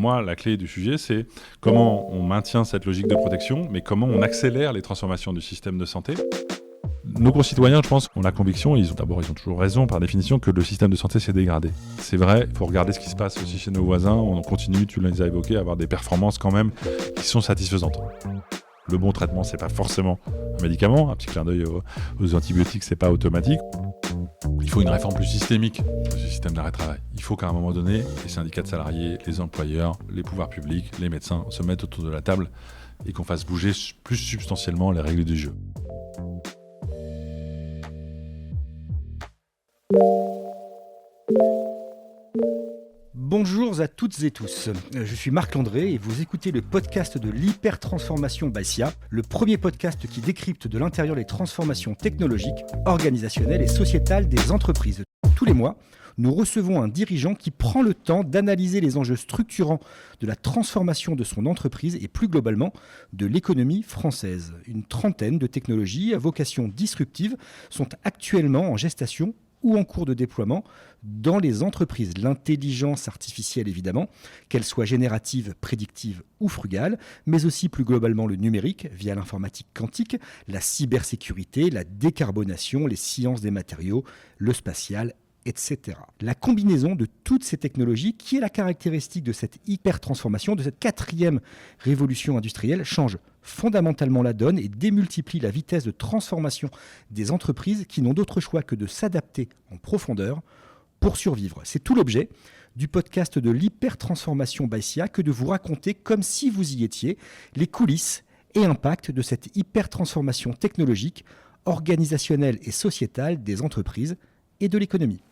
moi, la clé du sujet, c'est comment on maintient cette logique de protection, mais comment on accélère les transformations du système de santé. Nos concitoyens, je pense, ont la conviction, ils ont toujours raison par définition, que le système de santé s'est dégradé. C'est vrai, il faut regarder ce qui se passe aussi chez nos voisins, on continue, tu les as évoqués, à avoir des performances quand même qui sont satisfaisantes. Le bon traitement, c'est pas forcément un médicament, un petit clin d'œil aux antibiotiques, c'est pas automatique. Il faut une réforme plus systémique du système d'arrêt de travail. Il faut qu'à un moment donné, les syndicats de salariés, les employeurs, les pouvoirs publics, les médecins se mettent autour de la table et qu'on fasse bouger plus substantiellement les règles du jeu. Bonjour à toutes et tous, je suis Marc Landré et vous écoutez le podcast de l'hypertransformation by SIA, le premier podcast qui décrypte de l'intérieur les transformations technologiques, organisationnelles et sociétales des entreprises. Tous les mois, nous recevons un dirigeant qui prend le temps d'analyser les enjeux structurants de la transformation de son entreprise et plus globalement de l'économie française. Une trentaine de technologies à vocation disruptive sont actuellement en gestation ou en cours de déploiement dans les entreprises. L'intelligence artificielle, évidemment, qu'elle soit générative, prédictive ou frugale, mais aussi plus globalement le numérique via l'informatique quantique, la cybersécurité, la décarbonation, les sciences des matériaux, le spatial, etc. La combinaison de toutes ces technologies, qui est la caractéristique de cette hyper-transformation, de cette quatrième révolution industrielle, change fondamentalement la donne et démultiplie la vitesse de transformation des entreprises qui n'ont d'autre choix que de s'adapter en profondeur pour survivre. C'est tout l'objet du podcast de l'hyper-transformation by SIA que de vous raconter, comme si vous y étiez, les coulisses et impacts de cette hyper-transformation technologique, organisationnelle et sociétale des entreprises et de l'économie.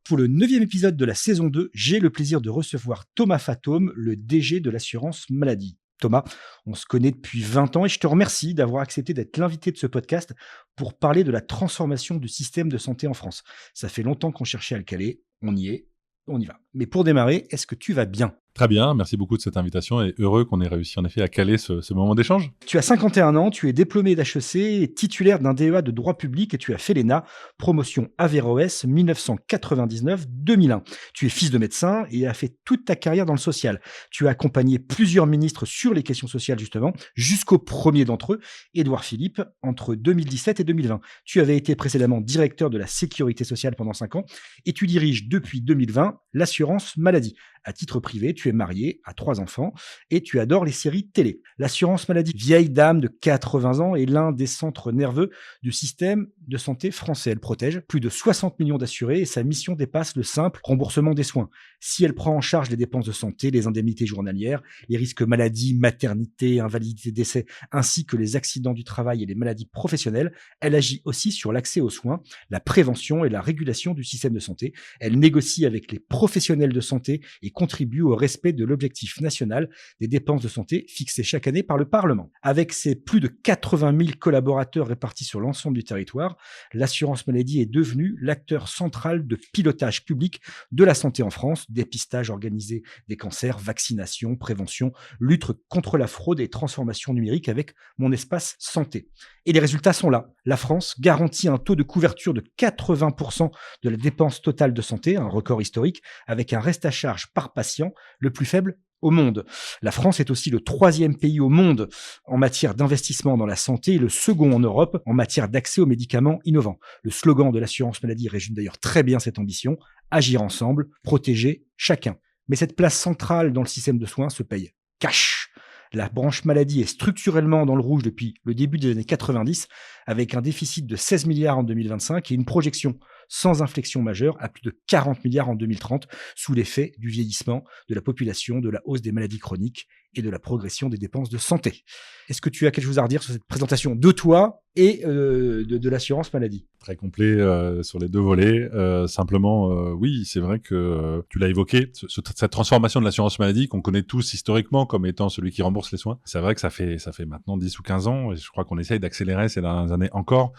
Pour le 9e épisode de la saison 2, j'ai le plaisir de recevoir Thomas Fatome, le DG de l'assurance maladie. Thomas, on se connaît depuis 20 ans et je te remercie d'avoir accepté d'être l'invité de ce podcast pour parler de la transformation du système de santé en France. Ça fait longtemps qu'on cherchait à le caler, on y est, on y va. Mais pour démarrer, est-ce que tu vas bien ? Très bien, merci beaucoup de cette invitation et heureux qu'on ait réussi en effet à caler ce moment d'échange. Tu as 51 ans, tu es diplômé d'HEC, titulaire d'un DEA de droit public et tu as fait l'ENA, promotion Averroès 1999-2001. Tu es fils de médecin et as fait toute ta carrière dans le social. Tu as accompagné plusieurs ministres sur les questions sociales justement, jusqu'au premier d'entre eux, Édouard Philippe, entre 2017 et 2020. Tu avais été précédemment directeur de la sécurité sociale pendant 5 ans et tu diriges depuis 2020 l'assurance maladie. À titre privé, tu es marié, à 3 enfants et tu adores les séries télé. L'assurance maladie, vieille dame de 80 ans, est l'un des centres nerveux du système de santé français. Elle protège plus de 60 millions d'assurés et sa mission dépasse le simple remboursement des soins. Si elle prend en charge les dépenses de santé, les indemnités journalières, les risques maladie, maternité, invalidité, décès, ainsi que les accidents du travail et les maladies professionnelles, elle agit aussi sur l'accès aux soins, la prévention et la régulation du système de santé. Elle négocie avec les professionnels de santé et contribue au respect de l'objectif national des dépenses de santé fixé chaque année par le Parlement. Avec ses plus de 80 000 collaborateurs répartis sur l'ensemble du territoire, l'assurance maladie est devenue l'acteur central de pilotage public de la santé en France, dépistage organisé des cancers, vaccination, prévention, lutte contre la fraude et transformation numérique avec Mon Espace Santé. Et les résultats sont là. La France garantit un taux de couverture de 80% de la dépense totale de santé, un record historique, avec un reste à charge par patient le plus faible au monde. La France est aussi le 3e pays au monde en matière d'investissement dans la santé et le second en Europe en matière d'accès aux médicaments innovants. Le slogan de l'assurance maladie résume d'ailleurs très bien cette ambition, agir ensemble, protéger chacun. Mais cette place centrale dans le système de soins se paye cash. La branche maladie est structurellement dans le rouge depuis le début des années 90, avec un déficit de 16 milliards en 2025 et une projection sans inflexion majeure à plus de 40 milliards en 2030, sous l'effet du vieillissement de la population, de la hausse des maladies chroniques et de la progression des dépenses de santé. Est-ce que tu as quelque chose à redire sur cette présentation de toi et de l'assurance maladie ? Très complet sur les deux volets. Simplement, oui, c'est vrai que tu l'as évoqué, cette transformation de l'assurance maladie qu'on connaît tous historiquement comme étant celui qui rembourse les soins. C'est vrai que ça fait maintenant 10 ou 15 ans et je crois qu'on essaye d'accélérer ces dernières années encore.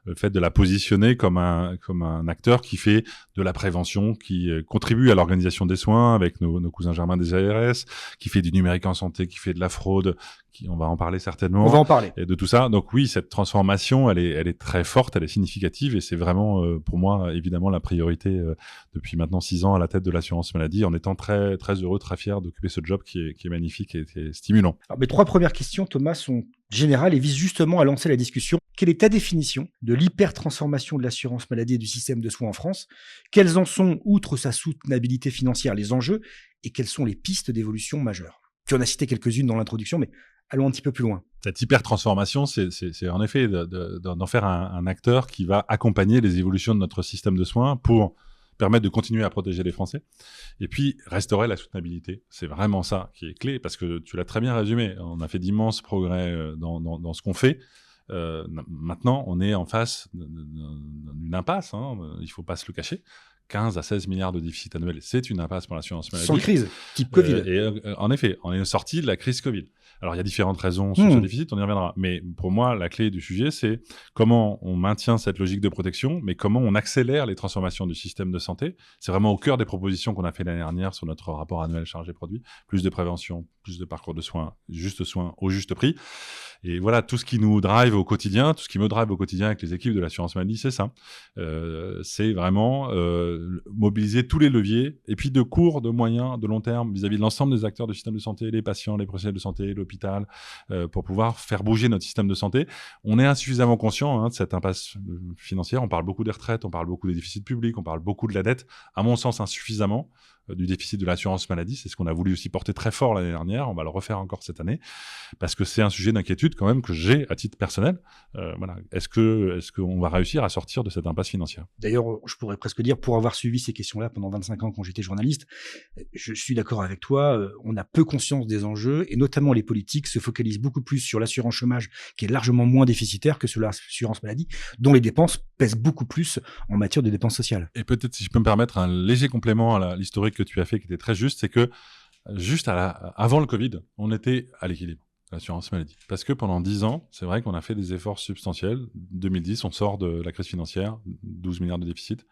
le fait de la positionner comme un acteur qui fait de la prévention, qui contribue à l'organisation des soins avec nos cousins germains des ARS, qui fait du numérique en santé, qui fait de la fraude, on va en parler certainement. On va en parler. Et de tout ça. Donc oui, cette transformation, elle est très forte, elle est significative et c'est vraiment pour moi évidemment la priorité depuis maintenant 6 ans à la tête de l'assurance maladie, en étant très très heureux, très fier d'occuper ce job qui est magnifique et qui est stimulant. Alors, mes 3 premières questions, Thomas, sont générales et visent justement à lancer la discussion. Quelle est ta définition de l'hyper-transformation de l'assurance maladie et du système de soins en France? Quels en sont, outre sa soutenabilité financière, les enjeux et quelles sont les pistes d'évolution majeures? Tu en as cité quelques-unes dans l'introduction, mais allons un petit peu plus loin. Cette hyper-transformation, c'est en effet d'en faire un acteur qui va accompagner les évolutions de notre système de soins pour permettre de continuer à protéger les Français et puis restaurer la soutenabilité. C'est vraiment ça qui est clé parce que tu l'as très bien résumé. On a fait d'immenses progrès dans ce qu'on fait. Maintenant, on est en face d'une impasse, hein, il ne faut pas se le cacher. 15 à 16 milliards de déficit annuel, c'est une impasse pour l'assurance maladie. Sans crise, type Covid. En effet, on est sorti de la crise Covid. Alors, il y a différentes raisons sur ce déficit, on y reviendra. Mais pour moi, la clé du sujet, c'est comment on maintient cette logique de protection, mais comment on accélère les transformations du système de santé. C'est vraiment au cœur des propositions qu'on a fait l'année dernière sur notre rapport annuel chargé-produit. Plus de prévention, plus de parcours de soins au juste prix. Et voilà, tout ce qui nous drive au quotidien, tout ce qui me drive au quotidien avec les équipes de l'assurance maladie, c'est ça. C'est vraiment mobiliser tous les leviers, et puis de court, de moyen, de long terme, vis-à-vis de l'ensemble des acteurs du système de santé, les patients, les professionnels de santé, l'hôpital, pour pouvoir faire bouger notre système de santé. On est insuffisamment conscient de cette impasse financière. On parle beaucoup des retraites, on parle beaucoup des déficits publics, on parle beaucoup de la dette. À mon sens, insuffisamment du déficit de l'assurance maladie. C'est ce qu'on a voulu aussi porter très fort l'année dernière. On va le refaire encore cette année parce que c'est un sujet d'inquiétude quand même que j'ai à titre personnel. Voilà. Est-ce qu'on va réussir à sortir de cette impasse financière? D'ailleurs, je pourrais presque dire, pour avoir suivi ces questions-là pendant 25 ans quand j'étais journaliste, je suis d'accord avec toi, on a peu conscience des enjeux et notamment les politiques se focalisent beaucoup plus sur l'assurance chômage qui est largement moins déficitaire que sur l'assurance maladie, dont les dépenses pèsent beaucoup plus en matière de dépenses sociales. Et peut-être, si je peux me permettre, un léger complément à l'historique que tu as fait qui était très juste, c'est que juste avant le Covid, on était à l'équilibre, l'assurance maladie. Parce que pendant 10 ans, c'est vrai qu'on a fait des efforts substantiels. 2010, on sort de la crise financière, 12 milliards de déficit.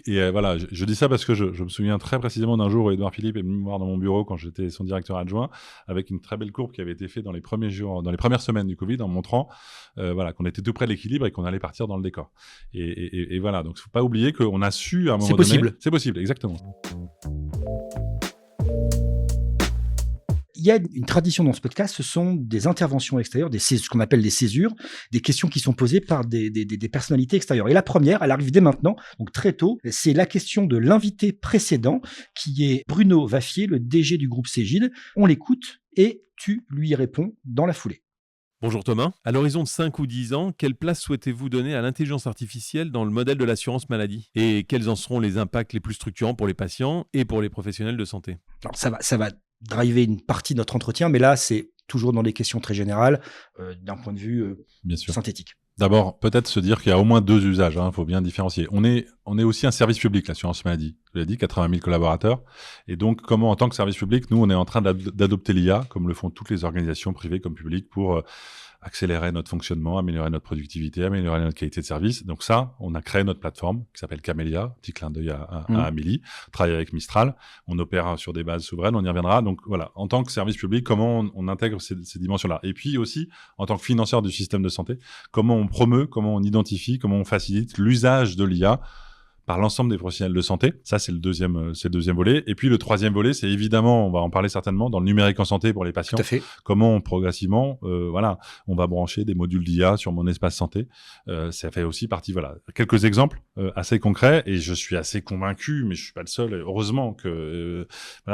Et voilà, je dis ça parce que je me souviens très précisément d'un jour où Édouard Philippe est venu me voir dans mon bureau quand j'étais son directeur adjoint, avec une très belle courbe qui avait été faite dans les premiers jours, dans les premières semaines du Covid, en montrant voilà, qu'on était tout près de l'équilibre et qu'on allait partir dans le décor. Et voilà, donc il ne faut pas oublier qu'on a su à un moment donné... C'est possible, exactement. Il y a une tradition dans ce podcast, ce sont des interventions extérieures, ce qu'on appelle des césures, des questions qui sont posées par des personnalités extérieures. Et la première, elle arrive dès maintenant, donc très tôt, c'est la question de l'invité précédent, qui est Bruno Vaffier, le DG du groupe Cégide. On l'écoute et tu lui réponds dans la foulée. Bonjour Thomas. À l'horizon de 5 ou 10 ans, quelle place souhaitez-vous donner à l'intelligence artificielle dans le modèle de l'assurance maladie? Et quels en seront les impacts les plus structurants pour les patients et pour les professionnels de santé? Alors ça va driver une partie de notre entretien, mais là, c'est toujours dans des questions très générales, d'un point de vue synthétique. D'abord, peut-être se dire qu'il y a au moins 2 usages, il faut bien différencier. On est aussi un service public, l'assurance maladie. Je l'ai dit, 80 000 collaborateurs. Et donc, comment, en tant que service public, nous, on est en train d'adopter l'IA, comme le font toutes les organisations privées comme publiques, pour accélérer notre fonctionnement, améliorer notre productivité, améliorer notre qualité de service. Donc ça, on a créé notre plateforme qui s'appelle Camélia, petit clin d'œil à Amélie, on travaille avec Mistral, on opère sur des bases souveraines, on y reviendra. Donc voilà, en tant que service public, comment on intègre ces dimensions-là. Et puis aussi, en tant que financeur du système de santé, comment on promeut, comment on identifie, comment on facilite l'usage de l'IA par l'ensemble des professionnels de santé. Ça, c'est le deuxième volet. Et puis, le troisième volet, c'est évidemment, on va en parler certainement, dans le numérique en santé pour les patients. Tout à fait. Comment progressivement, on va brancher des modules d'IA sur mon espace santé. Ça fait aussi partie, quelques exemples assez concrets. Et je suis assez convaincu, mais je suis pas le seul. Et heureusement que,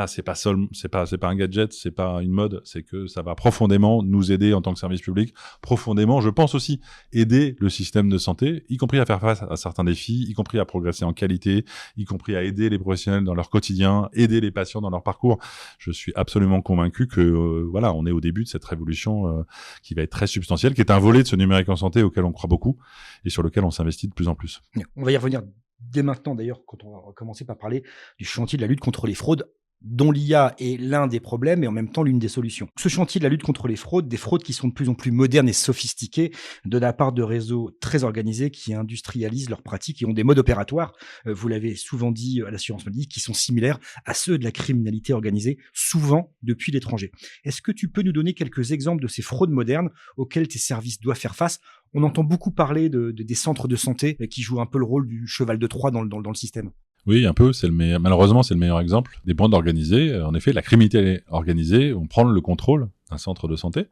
c'est pas un gadget, c'est pas une mode. C'est que ça va profondément nous aider en tant que service public. Profondément, je pense aussi aider le système de santé, y compris à faire face à certains défis, y compris à progresser en qualité, y compris à aider les professionnels dans leur quotidien, aider les patients dans leur parcours. Je suis absolument convaincu que on est au début de cette révolution qui va être très substantielle, qui est un volet de ce numérique en santé auquel on croit beaucoup et sur lequel on s'investit de plus en plus. On va y revenir dès maintenant d'ailleurs, quand on va commencer par parler du chantier de la lutte contre les fraudes dont l'IA est l'un des problèmes et en même temps l'une des solutions. Ce chantier de la lutte contre les fraudes, des fraudes qui sont de plus en plus modernes et sophistiquées de la part de réseaux très organisés qui industrialisent leurs pratiques et ont des modes opératoires, vous l'avez souvent dit à l'assurance maladie, qui sont similaires à ceux de la criminalité organisée, souvent depuis l'étranger. Est-ce que tu peux nous donner quelques exemples de ces fraudes modernes auxquelles tes services doivent faire face? On entend beaucoup parler des centres de santé qui jouent un peu le rôle du cheval de Troie dans le système. Oui, un peu. Malheureusement, c'est le meilleur exemple des bandes organisées. En effet, la criminalité organisée, on prend le contrôle d'un centre de santé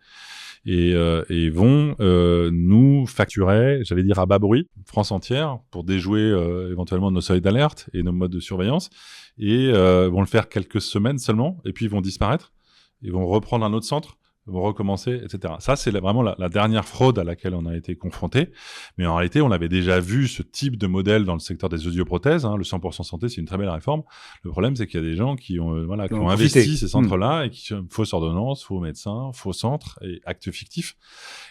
et vont nous facturer, j'allais dire à bas bruit, France entière, pour déjouer éventuellement nos seuils d'alerte et nos modes de surveillance. Et vont le faire quelques semaines seulement, et puis ils vont disparaître. Ils vont reprendre un autre centre, vont recommencer, etc. Ça, c'est vraiment la dernière fraude à laquelle on a été confronté. Mais en réalité, on avait déjà vu ce type de modèle dans le secteur des audioprothèses. Le 100% santé, c'est une très belle réforme. Le problème, c'est qu'il y a des gens qui ont investi ces centres-là et qui fausse ordonnance, faux médecins, faux centres et actes fictifs.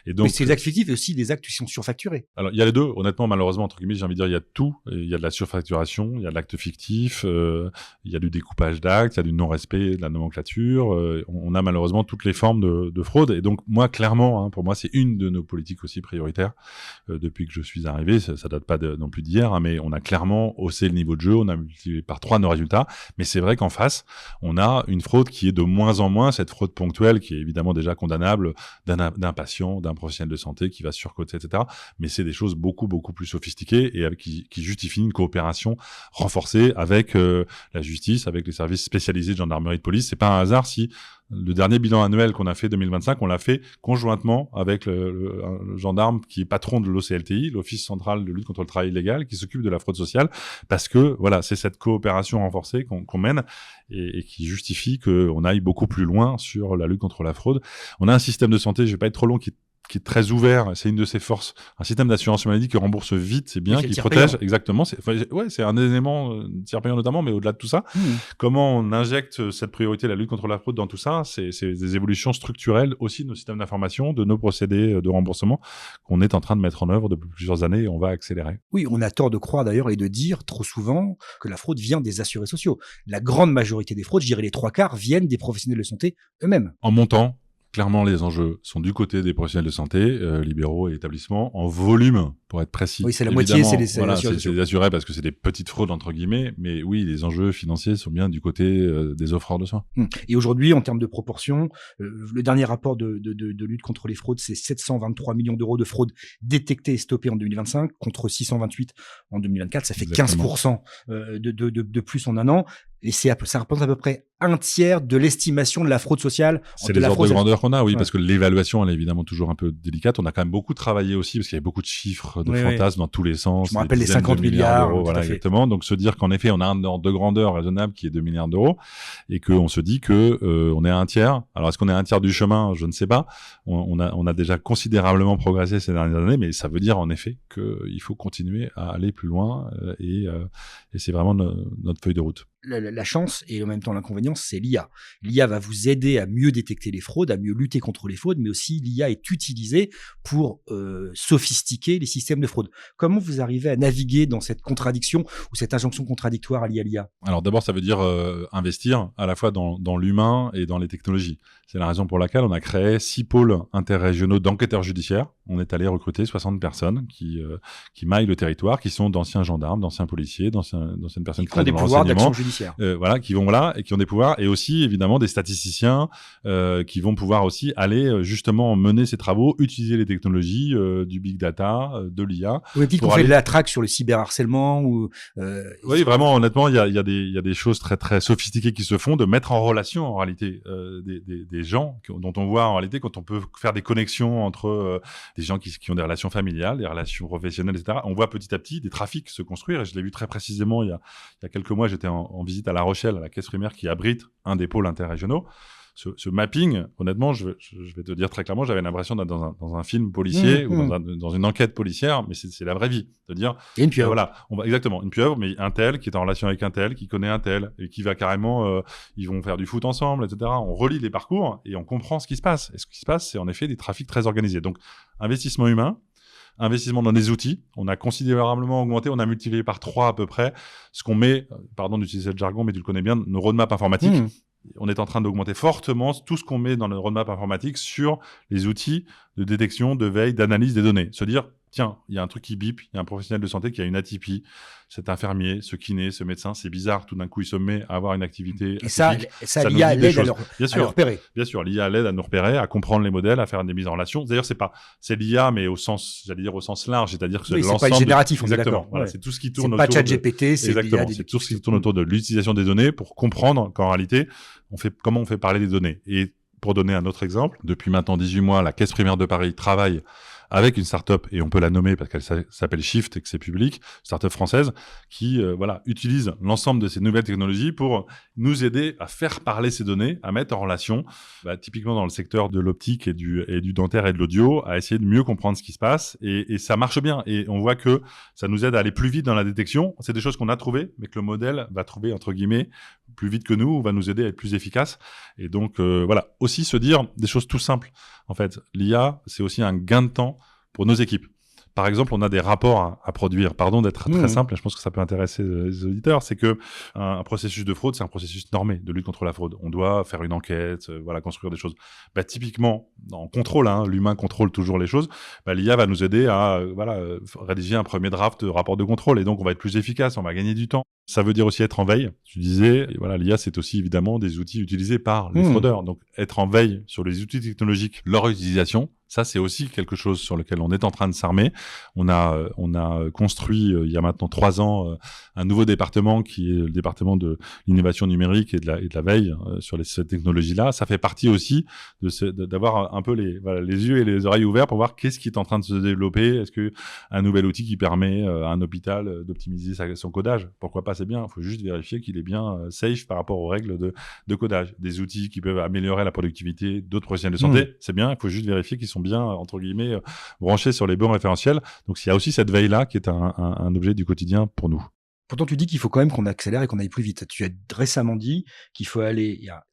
Et donc, mais c'est des actes fictifs et aussi des actes qui sont surfacturés. Alors, il y a les deux. Honnêtement, malheureusement, entre guillemets, j'ai envie de dire, il y a de tout. Il y a de la surfacturation, il y a de l'acte fictif, il y a du découpage d'actes, il y a du non-respect de la nomenclature. On a malheureusement toutes les formes de fraude. Et donc, moi, clairement, pour moi, c'est une de nos politiques aussi prioritaires depuis que je suis arrivé. Ça date pas non plus d'hier, mais on a clairement haussé le niveau de jeu. On a multiplié par 3 nos résultats. Mais c'est vrai qu'en face, on a une fraude qui est de moins en moins, cette fraude ponctuelle qui est évidemment déjà condamnable d'un patient, d'un professionnel de santé qui va surcoter, etc. Mais c'est des choses beaucoup, beaucoup plus sophistiquées et qui justifient une coopération renforcée avec la justice, avec les services spécialisés de gendarmerie et de police. C'est pas un hasard si le dernier bilan annuel qu'on a fait 2025, on l'a fait conjointement avec le gendarme qui est patron de l'OCLTI, l'Office central de lutte contre le travail illégal, qui s'occupe de la fraude sociale, parce que voilà, c'est cette coopération renforcée qu'on mène et qui justifie qu'on aille beaucoup plus loin sur la lutte contre la fraude. On a un système de santé, je vais pas être trop long, qui est très ouvert, c'est une de ses forces. Un système d'assurance maladie qui rembourse vite, c'est bien, qui protège, exactement. C'est un élément tiers payant notamment, mais au-delà de tout ça, comment on injecte cette priorité, la lutte contre la fraude dans tout ça, c'est des évolutions structurelles aussi de nos systèmes d'information, de nos procédés de remboursement qu'on est en train de mettre en œuvre depuis plusieurs années et on va accélérer. Oui, on a tort de croire d'ailleurs et de dire trop souvent que la fraude vient des assurés sociaux. La grande majorité des fraudes, je dirais les 3/4, viennent des professionnels de santé eux-mêmes. En montant, clairement, les enjeux sont du côté des professionnels de santé, libéraux et établissements, en volume, pour être précis. Oui, c'est la moitié, c'est les assurés parce que c'est des petites fraudes, entre guillemets, mais oui, les enjeux financiers sont bien du côté des offreurs de soins. Et aujourd'hui, en termes de proportion, le dernier rapport de lutte contre les fraudes, c'est 723 millions d'euros de fraudes détectées et stoppées en 2025, contre 628 en 2024. Ça fait Exactement. 15% de plus en un an. Et ça représente à peu près un tiers de l'estimation de la fraude sociale. C'est les ordres de grandeur qu'on a, oui, parce que l'évaluation, elle est évidemment toujours un peu délicate. On a quand même beaucoup travaillé aussi, parce qu'il y avait beaucoup de chiffres, de fantasmes dans tous les sens. Je me rappelle les 50 milliards d'euros, voilà, exactement. Donc, se dire qu'en effet, on a un ordre de grandeur raisonnable qui est 2 milliards d'euros, et qu'on se dit que on est à un tiers. Alors, est-ce qu'on est à un tiers du chemin? Je ne sais pas. On a déjà considérablement progressé ces dernières années, mais ça veut dire en effet qu'il faut continuer à aller plus loin, et c'est vraiment notre feuille de route. La chance et en même temps l'inconvénient, c'est l'IA. L'IA va vous aider à mieux détecter les fraudes, à mieux lutter contre les fraudes, mais aussi l'IA est utilisée pour sophistiquer les systèmes de fraude. Comment vous arrivez à naviguer dans cette contradiction ou cette injonction contradictoire liée à l'IA? Alors d'abord, ça veut dire investir à la fois dans l'humain et dans les technologies. C'est la raison pour laquelle on a créé 6 pôles interrégionaux d'enquêteurs judiciaires. On est allé recruter 60 personnes qui maillent le territoire, qui sont d'anciens gendarmes, d'anciens policiers, d'anciennes personnes qui ont des pouvoirs d'action judiciaire. Qui vont là et qui ont des pouvoirs, et aussi évidemment des statisticiens qui vont pouvoir aussi aller justement mener ces travaux, utiliser les technologies du big data, de l'IA. Vous avez dit qu'on fait de la traque sur le cyberharcèlement ou Oui, vraiment, honnêtement, il y a des choses très très sophistiquées qui se font, de mettre en relation en réalité des gens dont on voit en réalité quand on peut faire des connexions entre des gens qui ont des relations familiales, des relations professionnelles, etc. On voit petit à petit des trafics se construire, et je l'ai vu très précisément il y a quelques mois. J'étais en visite à La Rochelle, à la caisse primaire qui abrite un des pôles interrégionaux. Ce mapping, honnêtement, je vais te dire très clairement, j'avais l'impression d'être dans un film policier ou dans une enquête policière, mais c'est la vraie vie. De dire, et une pieuvre. Voilà, exactement, une pieuvre, mais un tel qui est en relation avec un tel, qui connaît un tel, et qui va carrément, ils vont faire du foot ensemble, etc. On relie les parcours et on comprend ce qui se passe. Et ce qui se passe, c'est en effet des trafics très organisés. Donc, investissement humain, investissement dans des outils. On a considérablement augmenté, on a multiplié par 3 à peu près ce qu'on met, pardon d'utiliser le jargon, mais tu le connais bien, nos roadmaps informatiques. On est en train d'augmenter fortement tout ce qu'on met dans le roadmap informatique sur les outils de détection, de veille, d'analyse des données. Se dire, tiens, il y a un truc qui bip, il y a un professionnel de santé qui a une atypie, cet infirmier, ce kiné, ce médecin, c'est bizarre, tout d'un coup, il se met à avoir une activité Et ça nous l'IA dit des l'aide à choses. le repérer. Bien sûr, l'IA l'aide à nous repérer, à comprendre les modèles, à faire des mises en relation. D'ailleurs, c'est l'IA, mais au sens large, c'est-à-dire que c'est l'ensemble. C'est pas génératif, on est Exactement. d'accord. Voilà, Ouais. c'est tout ce qui tourne C'est autour pas ChatGPT, c'est exactement. l'IA. C'est tout ce qui tourne autour de l'utilisation des données pour comprendre qu'en réalité, comment on fait parler des données. Et pour donner un autre exemple, depuis maintenant 18 mois, la Caisse primaire de Paris travaille avec une start-up, et on peut la nommer parce qu'elle s'appelle Shift et que c'est public, start-up française, qui utilise l'ensemble de ces nouvelles technologies pour nous aider à faire parler ces données, à mettre en relation, typiquement dans le secteur de l'optique et du dentaire et de l'audio, à essayer de mieux comprendre ce qui se passe, et ça marche bien. Et on voit que ça nous aide à aller plus vite dans la détection. C'est des choses qu'on a trouvées, mais que le modèle va trouver, entre guillemets, plus vite que nous, va nous aider à être plus efficace. Et donc, aussi se dire des choses tout simples. En fait, l'IA, c'est aussi un gain de temps pour nos équipes. Par exemple, on a des rapports à produire. Pardon d'être très simple, et je pense que ça peut intéresser les auditeurs. C'est que un processus de fraude, c'est un processus normé de lutte contre la fraude. On doit faire une enquête, construire des choses. Typiquement, en contrôle, l'humain contrôle toujours les choses. L'IA va nous aider à rédiger un premier draft de rapport de contrôle, et donc on va être plus efficace, on va gagner du temps. Ça veut dire aussi être en veille. Tu disais, l'IA, c'est aussi évidemment des outils utilisés par les fraudeurs. Donc, être en veille sur les outils technologiques, leur utilisation, ça, c'est aussi quelque chose sur lequel on est en train de s'armer. On a construit, il y a maintenant 3 ans, un nouveau département qui est le département de l'innovation numérique et de la veille sur ces technologies-là. Ça fait partie aussi d'avoir un peu les yeux et les oreilles ouverts pour voir qu'est-ce qui est en train de se développer. Est-ce que un nouvel outil qui permet à un hôpital d'optimiser son codage? Pourquoi pas, c'est bien. Il faut juste vérifier qu'il est bien safe par rapport aux règles de codage. Des outils qui peuvent améliorer la productivité d'autres professionnels de santé, c'est bien. Il faut juste vérifier qu'ils sont bien, entre guillemets, branchés sur les bons référentiels. Donc, il y a aussi cette veille-là qui est un objet du quotidien pour nous. Pourtant, tu dis qu'il faut quand même qu'on accélère et qu'on aille plus vite. Tu as récemment dit qu'il faut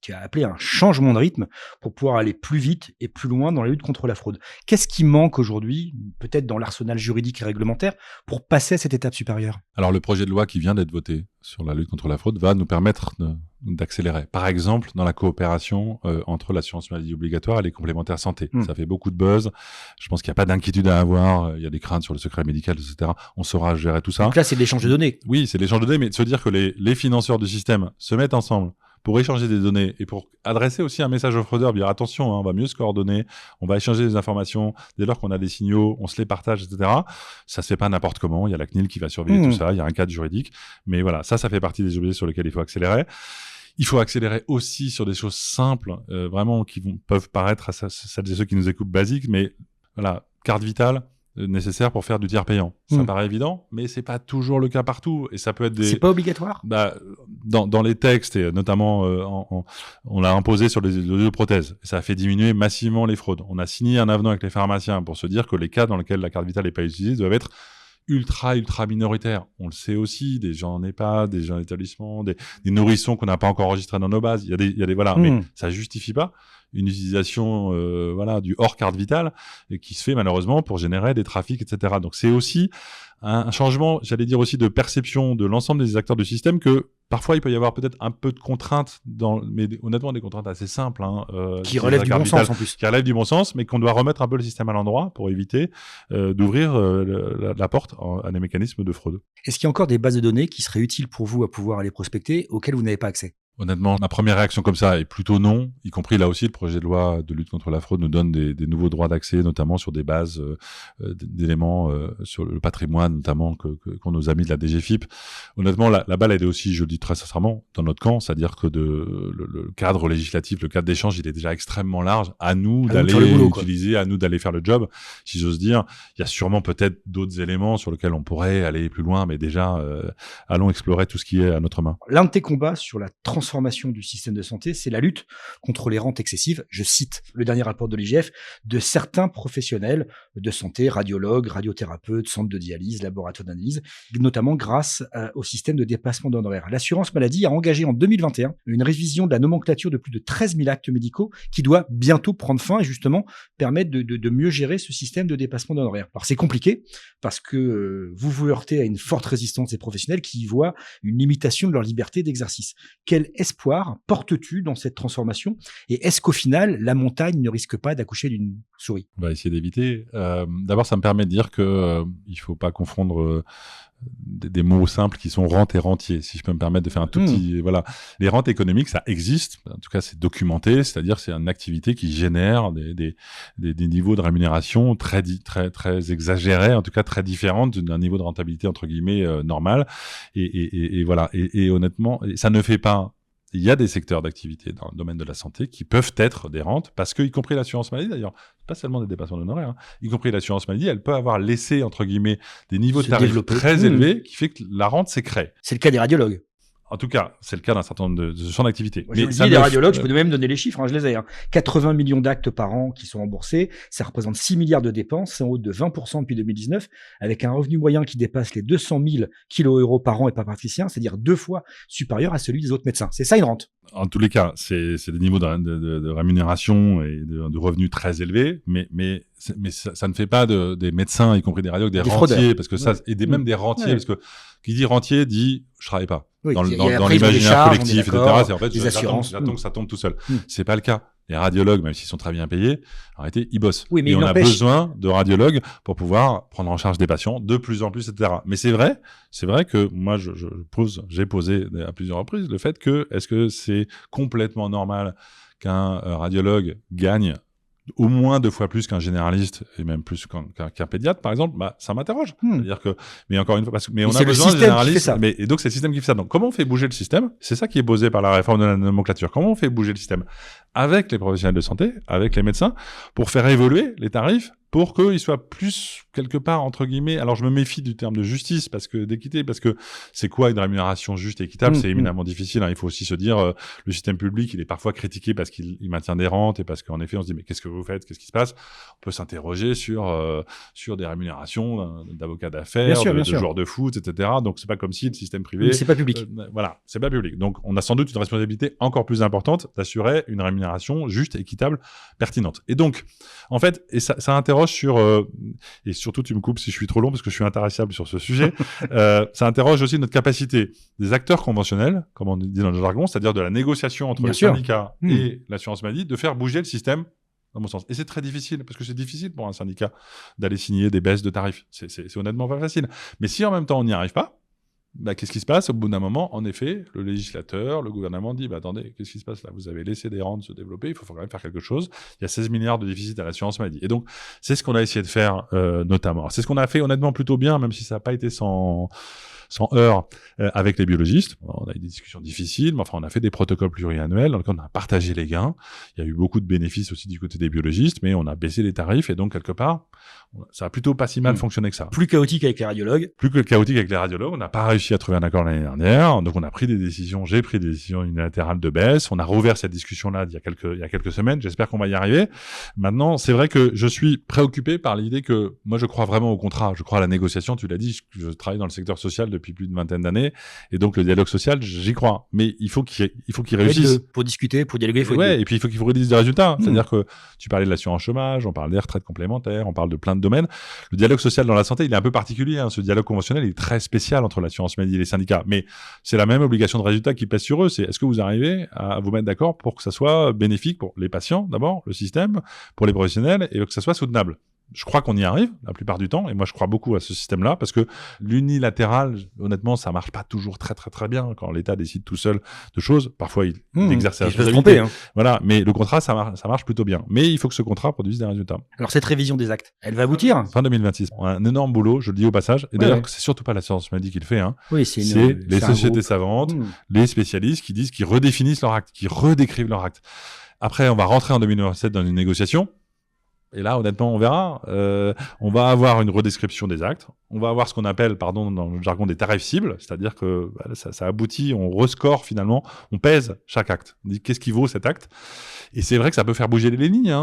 tu as appelé un changement de rythme pour pouvoir aller plus vite et plus loin dans la lutte contre la fraude. Qu'est-ce qui manque aujourd'hui, peut-être dans l'arsenal juridique et réglementaire, pour passer à cette étape supérieure? Alors, le projet de loi qui vient d'être voté sur la lutte contre la fraude va nous permettre d'accélérer. Par exemple, dans la coopération entre l'assurance maladie obligatoire et les complémentaires santé. Ça fait beaucoup de buzz. Je pense qu'il n'y a pas d'inquiétude à avoir. Il y a des craintes sur le secret médical, etc. On saura gérer tout ça. Donc là, c'est de l'échange de données. Oui, c'est l'échange de données, mais de se dire que les financeurs du système se mettent ensemble pour échanger des données et pour adresser aussi un message aux fraudeurs, dire attention, on va mieux se coordonner, on va échanger des informations, dès lors qu'on a des signaux, on se les partage, etc. Ça se fait pas n'importe comment, il y a la CNIL qui va surveiller tout ça, il y a un cadre juridique, mais voilà, ça fait partie des objets sur lesquels il faut accélérer. Il faut accélérer aussi sur des choses simples, vraiment qui peuvent paraître à celles et ceux qui nous écoutent basiques, mais voilà, carte vitale, nécessaire pour faire du tiers payant. Ça paraît évident, mais c'est pas toujours le cas partout. Et ça peut être C'est pas obligatoire? Dans les textes, et notamment, on l'a imposé sur les audioprothèses. Ça a fait diminuer massivement les fraudes. On a signé un avenant avec les pharmaciens pour se dire que les cas dans lesquels la carte vitale n'est pas utilisée doivent être ultra minoritaires. On le sait aussi, des gens en EHPAD, des gens en établissement, des nourrissons qu'on n'a pas encore enregistrés dans nos bases. Il y a des mais ça justifie pas une utilisation du hors carte vitale et qui se fait malheureusement pour générer des trafics, etc. Donc c'est aussi un changement, j'allais dire aussi de perception de l'ensemble des acteurs du système, que parfois il peut y avoir peut-être un peu de contraintes, mais honnêtement des contraintes assez simples. Qui relèvent du bon sens en plus. Qui relèvent du bon sens, mais qu'on doit remettre un peu le système à l'endroit pour éviter d'ouvrir la porte à des mécanismes de fraude. Est-ce qu'il y a encore des bases de données qui seraient utiles pour vous à pouvoir aller prospecter, auxquelles vous n'avez pas accès? Honnêtement, ma première réaction comme ça est plutôt non, y compris là aussi le projet de loi de lutte contre la fraude nous donne des nouveaux droits d'accès, notamment sur des bases d'éléments sur le patrimoine, notamment qu'ont nos amis de la DGFiP. Honnêtement, la balle elle est aussi, je le dis très sincèrement, dans notre camp, c'est-à-dire que le cadre législatif, le cadre d'échange, il est déjà extrêmement large. À nous d'aller utiliser, à nous d'aller faire le job, si j'ose dire. Il y a sûrement peut-être d'autres éléments sur lesquels on pourrait aller plus loin, mais déjà, allons explorer tout ce qui est à notre main. L'un de tes combats sur la transformation transformation du système de santé, c'est la lutte contre les rentes excessives, je cite le dernier rapport de l'IGF, de certains professionnels de santé, radiologues, radiothérapeutes, centres de dialyse, laboratoires d'analyse, notamment grâce au système de dépassement d'honoraires. L'assurance maladie a engagé en 2021 une révision de la nomenclature de plus de 13 000 actes médicaux qui doit bientôt prendre fin et justement permettre de mieux gérer ce système de dépassement d'honoraires. Alors c'est compliqué parce que vous vous heurtez à une forte résistance des professionnels qui y voient une limitation de leur liberté d'exercice. Quel espoir portes-tu dans cette transformation et est-ce qu'au final, la montagne ne risque pas d'accoucher d'une souris? On va essayer d'éviter. D'abord, ça me permet de dire que il faut pas confondre des mots simples qui sont rente et rentier, si je peux me permettre de faire un tout petit... Voilà. Les rentes économiques, ça existe. En tout cas, c'est documenté. C'est-à-dire, c'est une activité qui génère des niveaux de rémunération très exagérés, en tout cas très différents d'un niveau de rentabilité, entre guillemets, normal. Et voilà. Et honnêtement, ça ne fait pas... Il y a des secteurs d'activité dans le domaine de la santé qui peuvent être des rentes, parce que, y compris l'assurance maladie d'ailleurs, pas seulement des dépassements d'honoraires, y compris l'assurance maladie, elle peut avoir laissé, entre guillemets, des niveaux de tarifs très élevés, qui fait que la rente s'est créée. C'est le cas des radiologues. En tout cas, c'est le cas d'un certain nombre de champs d'activité. Mais les radiologues, je peux même donner les chiffres, je les ai. 80 millions d'actes par an qui sont remboursés, ça représente 6 milliards de dépenses, c'est en haut de 20% depuis 2019, avec un revenu moyen qui dépasse les 200 000 kilo-euros par an et par praticien, c'est-à-dire 2 fois supérieur à celui des autres médecins. C'est ça une rente. En tous les cas, c'est des niveaux de rémunération et de revenus très élevés, mais ça ne fait pas des médecins, y compris des radiologues, des rentiers, fraudeurs. parce que ça, et même des rentiers, parce que qui dit rentier dit je travaille pas. Oui, dans après, l'imaginaire collectif, etc. C'est en fait, les assurances. j'attends que ça tombe tout seul. C'est pas le cas. Les radiologues, même s'ils sont très bien payés, en réalité, ils bossent. Oui, mais et on a besoin de radiologues pour pouvoir prendre en charge des patients de plus en plus, etc. Mais c'est vrai que moi, j'ai posé à plusieurs reprises le fait que, est-ce que c'est complètement normal qu'un radiologue gagne au moins 2 fois plus qu'un généraliste et même plus qu'un pédiatre, par exemple, ça m'interroge. C'est-à-dire que, mais encore une fois, mais on a besoin de généralistes. Et donc, c'est le système qui fait ça. Donc, comment on fait bouger le système? C'est ça qui est posé par la réforme de la nomenclature. Comment on fait bouger le système avec les professionnels de santé, avec les médecins, pour faire évoluer les tarifs, pour qu'ils soient plus, quelque part, entre guillemets, alors je me méfie du terme de justice, d'équité, parce que c'est quoi une rémunération juste et équitable? C'est éminemment difficile, Il faut aussi se dire, le système public, il est parfois critiqué parce qu'il maintient des rentes et parce qu'en effet, on se dit, mais qu'est-ce que vous faites? Qu'est-ce qui se passe? On peut s'interroger sur des rémunérations d'avocats d'affaires, de joueurs de foot, etc. Donc, c'est pas comme si le système privé... Mais c'est pas public. Voilà, c'est pas public. Donc, on a sans doute une responsabilité encore plus importante d'assurer une rémunération juste, équitable, pertinente. Et donc, en fait, et ça interroge sur, et surtout tu me coupes si je suis trop long parce que je suis intéressable sur ce sujet, ça interroge aussi notre capacité des acteurs conventionnels, comme on dit dans le jargon, c'est-à-dire de la négociation entre les syndicats et l'assurance maladie, de faire bouger le système, dans mon sens. Et c'est très difficile, parce que c'est difficile pour un syndicat d'aller signer des baisses de tarifs. C'est honnêtement pas facile. Mais si en même temps on n'y arrive pas, qu'est-ce qui se passe? Au bout d'un moment, en effet, le législateur, le gouvernement dit attendez, qu'est-ce qui se passe là? Vous avez laissé des rentes se développer, il faut quand même faire quelque chose. Il y a 16 milliards de déficit à l'assurance maladie. Et donc, c'est ce qu'on a essayé de faire, notamment. Alors, c'est ce qu'on a fait honnêtement plutôt bien, même si ça n'a pas été sans heurts avec les biologistes. On a eu des discussions difficiles, mais enfin, on a fait des protocoles pluriannuels dans lesquels on a partagé les gains. Il y a eu beaucoup de bénéfices aussi du côté des biologistes, mais on a baissé les tarifs et donc, quelque part, ça a plutôt pas si mal fonctionné que ça. Plus chaotique avec les radiologues. Plus que chaotique avec les radiologues. On n'a pas réussi à trouver un accord l'année dernière. Donc, on a pris des décisions, j'ai pris des décisions unilatérales de baisse. On a rouvert cette discussion-là il y a quelques semaines. J'espère qu'on va y arriver. Maintenant, c'est vrai que je suis préoccupé par l'idée que moi, je crois vraiment au contrat. Je crois à la négociation. Tu l'as dit, je travaille dans le secteur social depuis plus d'une vingtaine d'années. Et donc, le dialogue social, j'y crois. Mais il faut qu'il réussisse. Pour discuter, pour dialoguer, il faut et puis il faut qu'il réalise des résultats. C'est-à-dire que tu parlais de l'assurance chômage, on parle des retraites complémentaires, on parle de plein de domaines. Le dialogue social dans la santé, il est un peu particulier. Ce dialogue conventionnel, il est très spécial entre l'assurance maladie et les syndicats. Mais c'est la même obligation de résultat qui pèse sur eux. C'est est-ce que vous arrivez à vous mettre d'accord pour que ça soit bénéfique pour les patients, d'abord, le système, pour les professionnels, et que ça soit soutenable. Je crois qu'on y arrive la plupart du temps, et moi je crois beaucoup à ce système-là, parce que l'unilatéral, honnêtement, ça marche pas toujours très très très bien quand l'État décide tout seul de choses. Parfois, il exerce sa responsabilité. Voilà, mais le contrat, ça marche plutôt bien. Mais il faut que ce contrat produise des résultats. Alors cette révision des actes, elle va aboutir fin 2026. On a un énorme boulot, je le dis au passage. Et d'ailleurs, c'est surtout pas l'assurance maladie qui le fait. Oui, c'est les sociétés savantes, les spécialistes qui redéfinissent leurs actes, qui redécrivent leurs actes. Après, on va rentrer en 2027 dans une négociation. Et là, honnêtement, on verra. On va avoir une redescription des actes. On va avoir ce qu'on appelle, dans le jargon, des tarifs cibles. C'est-à-dire que ça aboutit, on rescore finalement, on pèse chaque acte. On dit qu'est-ce qui vaut cet acte. Et c'est vrai que ça peut faire bouger les lignes.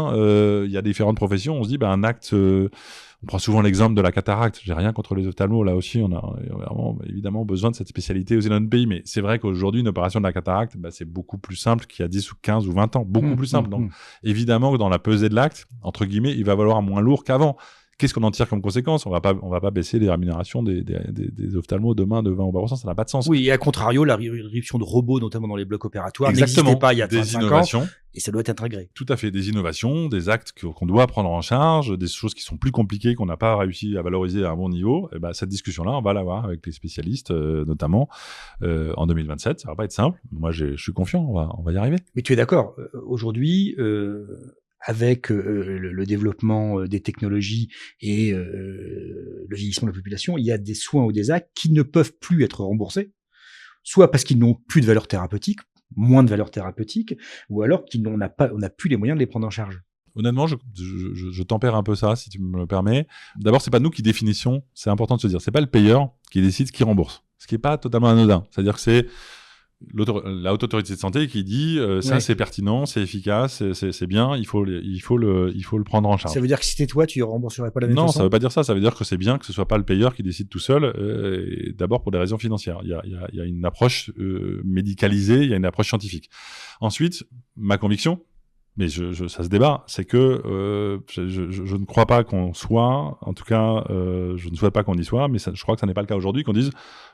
Il y a différentes professions. On se dit, un acte... on prend souvent l'exemple de la cataracte. J'ai rien contre les ophtalmos. Là aussi, on a vraiment, évidemment, besoin de cette spécialité aux notre pays. Mais c'est vrai qu'aujourd'hui, une opération de la cataracte, c'est beaucoup plus simple qu'il y a 10 ou 15 ou 20 ans. Beaucoup plus simple. Donc, évidemment que dans la pesée de l'acte, entre guillemets, il va valoir moins lourd qu'avant. Qu'est-ce qu'on en tire comme conséquence ? On va pas baisser les rémunérations des ophtalmos demain de 20 ou 20%. Ça n'a pas de sens. Oui, et à contrario, la réduction de robots, notamment dans les blocs opératoires, Exactement. n'existait pas il y a des 35 innovations. ans. Et ça doit être intégré. Tout à fait, des innovations, des actes qu'on doit prendre en charge, des choses qui sont plus compliquées, qu'on n'a pas réussi à valoriser à un bon niveau. Et cette discussion-là, on va l'avoir avec les spécialistes, notamment en 2027. Ça va pas être simple. Moi, je suis confiant, on va y arriver. Mais tu es d'accord, aujourd'hui, avec le développement des technologies et le vieillissement de la population, il y a des soins ou des actes qui ne peuvent plus être remboursés, soit parce qu'ils n'ont plus de valeur thérapeutique, moins de valeur thérapeutique, ou alors on n'a plus les moyens de les prendre en charge. Honnêtement, je tempère un peu ça, si tu me le permets. D'abord, c'est pas nous qui définissons, c'est important de se dire, c'est pas le payeur qui décide ce qui rembourse, ce qui est pas totalement anodin. C'est-à-dire que c'est la haute autorité de santé qui dit ça c'est pertinent, c'est efficace, c'est bien, il faut le prendre en charge. Ça veut dire que si c'était toi, tu ne rembourserais pas la même façon ? Non, ça veut pas dire ça. Ça veut dire que c'est bien que ce soit pas le payeur qui décide tout seul. D'abord pour des raisons financières. Il y a une approche médicalisée, il y a une approche scientifique. Ensuite, ma conviction, mais ça se débat, c'est que je ne crois pas qu'on soit, en tout cas, je ne souhaite pas qu'on y soit, mais je crois que ça n'est pas le cas aujourd'hui, qu'on dise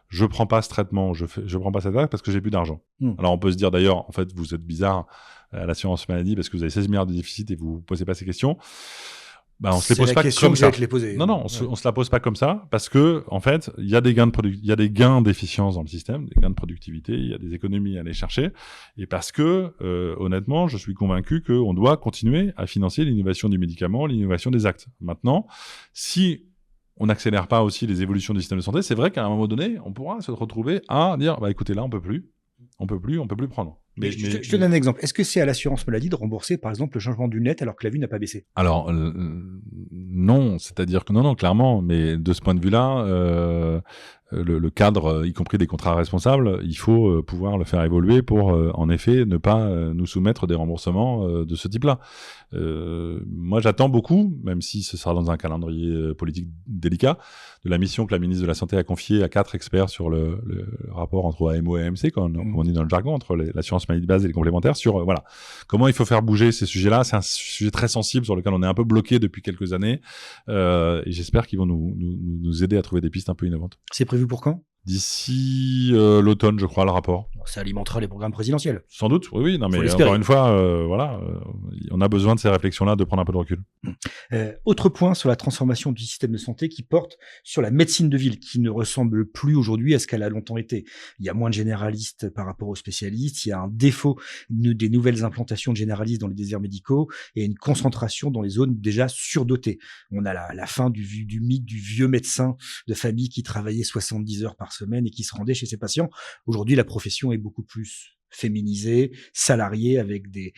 je prends pas ce traitement, je prends pas cet acte parce que j'ai plus d'argent. Alors on peut se dire d'ailleurs, en fait, vous êtes bizarre à l'assurance maladie parce que vous avez 16 milliards de déficit et vous posez pas ces questions. On se les pose pas comme ça. Non, on se la pose pas comme ça parce que en fait, il y a des gains d'efficience dans le système, des gains de productivité, il y a des économies à aller chercher, et parce que honnêtement, je suis convaincu qu'on doit continuer à financer l'innovation du médicament, l'innovation des actes. Maintenant, si on n'accélère pas aussi les évolutions du système de santé, c'est vrai qu'à un moment donné, on pourra se retrouver à dire écoutez, là on peut plus prendre. Mais je te donne un exemple. Est-ce que c'est à l'assurance maladie de rembourser, par exemple, le changement de lunettes alors que la vue n'a pas baissé ? Alors, non. C'est-à-dire que non, clairement. Mais de ce point de vue-là, le cadre, y compris des contrats responsables, il faut pouvoir le faire évoluer pour, en effet, ne pas nous soumettre des remboursements de ce type-là. Moi, j'attends beaucoup, même si ce sera dans un calendrier politique délicat, de la mission que la ministre de la Santé a confiée à 4 experts sur le rapport entre AMO et AMC, comme on dit dans le jargon, entre l'assurance maladie de base et les complémentaires, sur comment il faut faire bouger ces sujets-là. C'est un sujet très sensible sur lequel on est un peu bloqué depuis quelques années, et j'espère qu'ils vont nous aider à trouver des pistes un peu innovantes. C'est prévu pour quand ? D'ici l'automne, je crois, le rapport. Ça alimentera les programmes présidentiels. Sans doute, oui. Non, mais encore une fois, on a besoin de ces réflexions-là, de prendre un peu de recul. Autre point sur la transformation du système de santé qui porte sur la médecine de ville, qui ne ressemble plus aujourd'hui à ce qu'elle a longtemps été. Il y a moins de généralistes par rapport aux spécialistes, il y a un défaut des nouvelles implantations de généralistes dans les déserts médicaux et une concentration dans les zones déjà surdotées. On a la fin du mythe du vieux médecin de famille qui travaillait 70 heures par semaine et qui se rendait chez ses patients. Aujourd'hui, la profession est beaucoup plus féminisée, salariée, avec des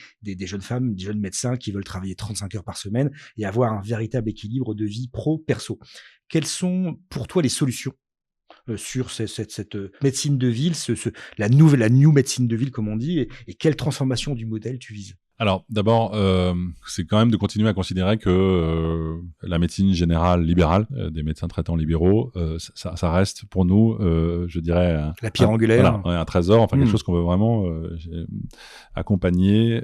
jeunes femmes, des jeunes médecins qui veulent travailler 35 heures par semaine et avoir un véritable équilibre de vie pro-perso. Quelles sont pour toi les solutions sur cette médecine de ville, la new médecine de ville comme on dit, et quelle transformation du modèle tu vises ? Alors, d'abord, c'est quand même de continuer à considérer que la médecine générale libérale, des médecins traitants libéraux, ça reste pour nous, je dirais... La pierre angulaire. Voilà, un trésor, quelque chose qu'on veut vraiment accompagner.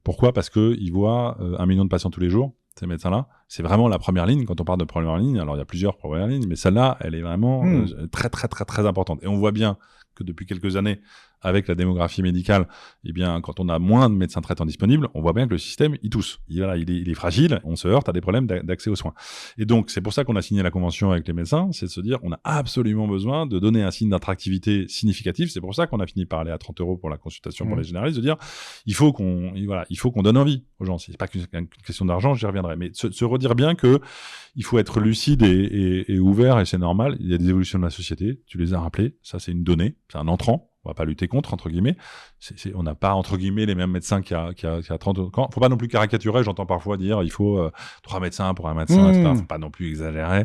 Pourquoi ? Parce qu'ils voient 1 million de patients tous les jours, ces médecins-là. C'est vraiment la première ligne. Quand on parle de première ligne, alors il y a plusieurs premières lignes, mais celle-là, elle est vraiment très, très, très, très importante. Et on voit bien que depuis quelques années, avec la démographie médicale, eh bien, quand on a moins de médecins traitants disponibles, on voit bien que le système, il tousse. Il est fragile, on se heurte à des problèmes d'accès aux soins. Et donc, c'est pour ça qu'on a signé la convention avec les médecins, c'est de se dire, on a absolument besoin de donner un signe d'attractivité significatif. C'est pour ça qu'on a fini par aller à 30 € pour la consultation pour les généralistes, de dire, il faut qu'on donne envie aux gens. C'est pas qu'une question d'argent, j'y reviendrai. Mais se redire bien que il faut être lucide et ouvert, et c'est normal. Il y a des évolutions de la société, tu les as rappelées, ça c'est une donnée, c'est un entrant. On va pas lutter contre, entre guillemets. On n'a pas, entre guillemets, les mêmes médecins qu'il y a 30 ans. Faut pas non plus caricaturer. J'entends parfois dire il faut 3 médecins pour un médecin, etc. Faut pas non plus exagérer.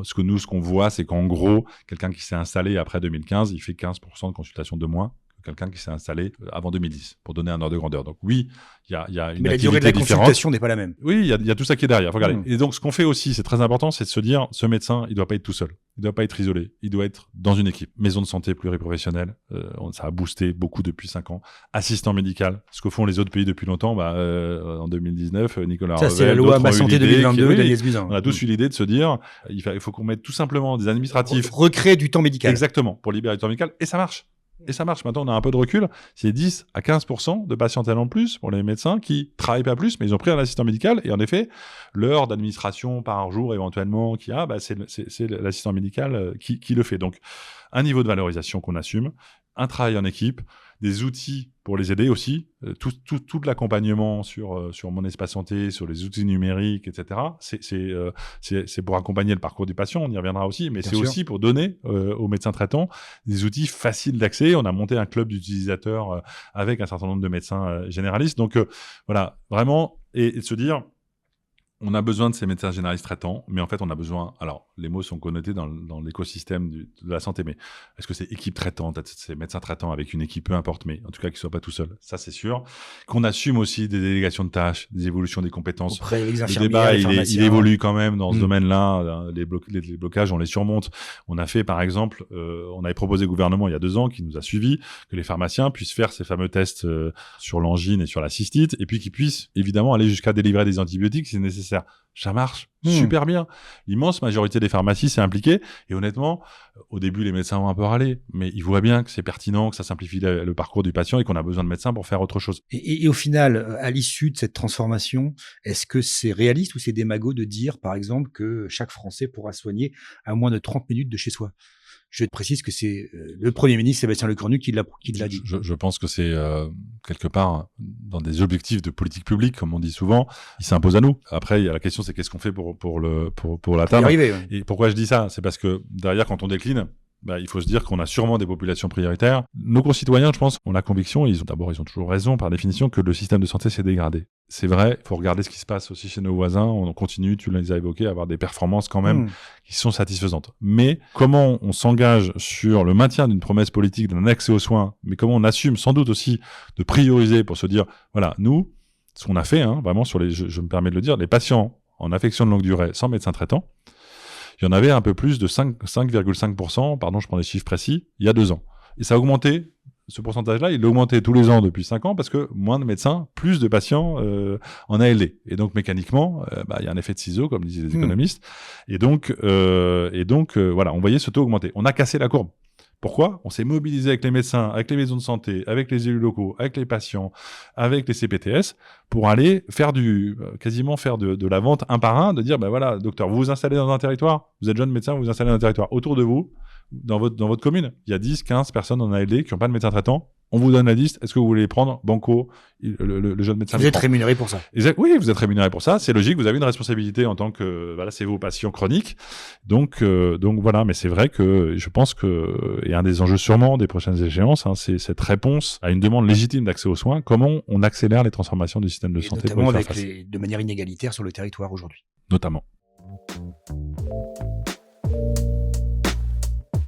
Ce qu'on voit, c'est qu'en gros, quelqu'un qui s'est installé après 2015, il fait 15% de consultations de moins que quelqu'un qui s'est installé avant 2010, pour donner un ordre de grandeur. Donc oui, il y a une Mais la activité durée de la différente. consultation n'est pas la même. Oui, il y a tout ça qui est derrière. Faut regarder. Et donc, ce qu'on fait aussi, c'est très important, c'est de se dire, ce médecin, il doit pas être tout seul. Il doit pas être isolé. Il doit être dans une équipe. Maison de santé pluriprofessionnelle. Ça a boosté beaucoup depuis 5 ans. Assistant médical. Ce que font les autres pays depuis longtemps, en 2019, Nicolas Ça, Revel, c'est la loi d'autres Ma ont eu Santé l'idée 2022 oui, d'Agnès Buzyn. on a tous eu l'idée de se dire, il faut qu'on mette tout simplement des administratifs. Recréer du temps médical. Exactement. Pour libérer du temps médical. Et ça marche. Et ça marche. Maintenant, on a un peu de recul. C'est 10 à 15% de patientèle en plus pour les médecins qui travaillent pas plus, mais ils ont pris un assistant médical. Et en effet, l'heure d'administration par jour, éventuellement, c'est l'assistant médical qui le fait. Donc, un niveau de valorisation qu'on assume, un travail en équipe, des outils pour les aider aussi, tout l'accompagnement sur mon espace santé, sur les outils numériques, etc. C'est pour accompagner le parcours du patient, on y reviendra aussi, mais c'est aussi pour donner aux médecins traitants des outils faciles d'accès. On a monté un club d'utilisateurs avec un certain nombre de médecins généralistes. Donc voilà, vraiment, et de se dire, on a besoin de ces médecins généralistes traitants, mais en fait, on a besoin... Alors, les mots sont connotés dans l'écosystème de la santé, mais est-ce que c'est équipe traitante, c'est médecins traitants avec une équipe, peu importe, mais en tout cas, qu'ils ne soient pas tout seuls. Ça, c'est sûr. Qu'on assume aussi des délégations de tâches, des évolutions des compétences. Auprès des le infirmiers, débat, les il pharmaciens. évolue quand même dans ce domaine-là. Les blocages, on les surmonte. On a fait, par exemple, on avait proposé au gouvernement il y a 2 ans, qui nous a suivis, que les pharmaciens puissent faire ces fameux tests sur l'angine et sur la cystite, et puis qu'ils puissent, évidemment, aller jusqu'à délivrer des antibiotiques si c'est nécessaire. Ça marche super bien. L'immense majorité des pharmacies s'est impliquée. Et honnêtement, au début, les médecins ont un peu râlé. Mais ils voient bien que c'est pertinent, que ça simplifie le parcours du patient et qu'on a besoin de médecins pour faire autre chose. Et au final, à l'issue de cette transformation, est-ce que c'est réaliste ou c'est démago de dire, par exemple, que chaque Français pourra soigner à moins de 30 minutes de chez soi ? Je précise que c'est le Premier ministre Sébastien Lecornu qui l'a dit. Je pense que c'est quelque part dans des objectifs de politique publique, comme on dit souvent, il s'impose à nous. Après, il y a la question, c'est qu'est-ce qu'on fait pour l'atteindre. Et pourquoi je dis ça ? C'est parce que derrière, quand on décline, il faut se dire qu'on a sûrement des populations prioritaires. Nos concitoyens, je pense, ont la conviction, ils ont toujours raison par définition, que le système de santé s'est dégradé. C'est vrai, il faut regarder ce qui se passe aussi chez nos voisins. On continue, tu les as évoqués, à avoir des performances quand même qui sont satisfaisantes. Mais comment on s'engage sur le maintien d'une promesse politique d'un accès aux soins, mais comment on assume sans doute aussi de prioriser pour se dire, voilà, nous, ce qu'on a fait, vraiment sur je me permets de le dire, les patients en affection de longue durée sans médecin traitant, il y en avait un peu plus de 5,5%, pardon, je prends les chiffres précis, il y a 2 ans. Et ça a augmenté, ce pourcentage-là, il a augmenté tous les ans depuis 5 ans parce que moins de médecins, plus de patients en ALD. Et donc, mécaniquement, il y a un effet de ciseau, comme disaient les économistes. Et donc, voilà, on voyait ce taux augmenter. On a cassé la courbe. Pourquoi ? On s'est mobilisé avec les médecins, avec les maisons de santé, avec les élus locaux, avec les patients, avec les CPTS, pour aller faire quasiment faire de la vente un par un, de dire, voilà, docteur, vous vous installez dans un territoire, vous êtes jeune médecin, vous vous installez dans un territoire. Autour de vous, dans votre commune, il y a 10, 15 personnes en ALD qui n'ont pas de médecin traitant. On vous donne la liste. Est-ce que vous voulez les prendre banco, le jeune médecin? Vous êtes rémunéré pour ça. Oui, vous êtes rémunéré pour ça. C'est logique. Vous avez une responsabilité en tant que, c'est vos patients chroniques. Donc voilà. Mais c'est vrai que je pense que, et un des enjeux sûrement des prochaines échéances, c'est cette réponse à une demande légitime d'accès aux soins. Comment on accélère les transformations du système de santé notamment de manière inégalitaire sur le territoire aujourd'hui. Notamment.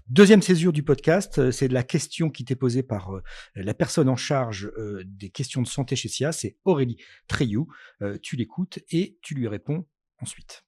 Deuxième césure du podcast, c'est la question qui t'est posée par la personne en charge des questions de santé chez SIA, c'est Aurélie Treilloux. Tu l'écoutes et tu lui réponds ensuite.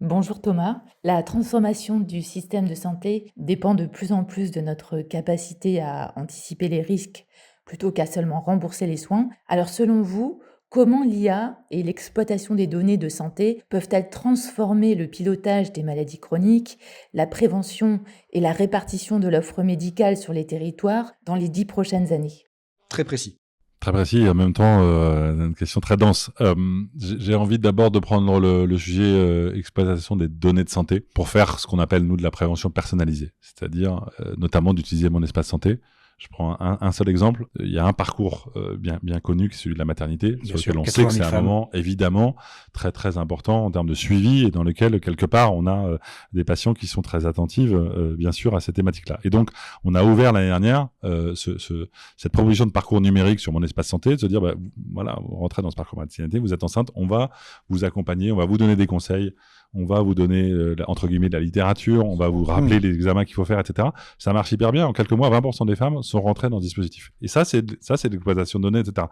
Bonjour Thomas. La transformation du système de santé dépend de plus en plus de notre capacité à anticiper les risques plutôt qu'à seulement rembourser les soins. Alors selon vous, comment l'IA et l'exploitation des données de santé peuvent-elles transformer le pilotage des maladies chroniques, la prévention et la répartition de l'offre médicale sur les territoires dans les 10 prochaines années ? Très précis. Très précis et en même temps une question très dense. J'ai envie d'abord de prendre le sujet exploitation des données de santé pour faire ce qu'on appelle nous de la prévention personnalisée, c'est-à-dire notamment d'utiliser mon espace santé. Je prends un seul exemple. Il y a un parcours bien connu, qui est celui de la maternité, Bien sur sûr, lequel on sait que 80 000 c'est un femmes. moment évidemment très très important en termes de suivi et dans lequel quelque part on a des patients qui sont très attentifs, bien sûr, à cette thématique-là. Et donc on a ouvert l'année dernière cette proposition de parcours numérique sur Mon Espace Santé, de se dire voilà, vous rentrez dans ce parcours maternité, vous êtes enceinte, on va vous accompagner, on va vous donner des conseils, on va vous donner entre guillemets de la littérature, on va vous rappeler les examens qu'il faut faire, etc. Ça marche hyper bien. En quelques mois, 20% des femmes sont rentrées dans ce dispositif. Et ça, c'est de l'exploitation de données, etc.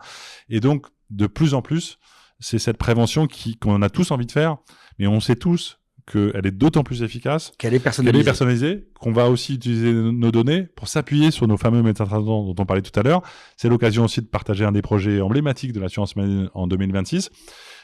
Et donc, de plus en plus, c'est cette prévention qu'on a tous envie de faire, mais on sait tous qu'elle est d'autant plus efficace, Qu'elle est personnalisée. qu'on va aussi utiliser nos données pour s'appuyer sur nos fameux médecins traitants dont on parlait tout à l'heure. C'est l'occasion aussi de partager un des projets emblématiques de l'assurance maladie en 2026.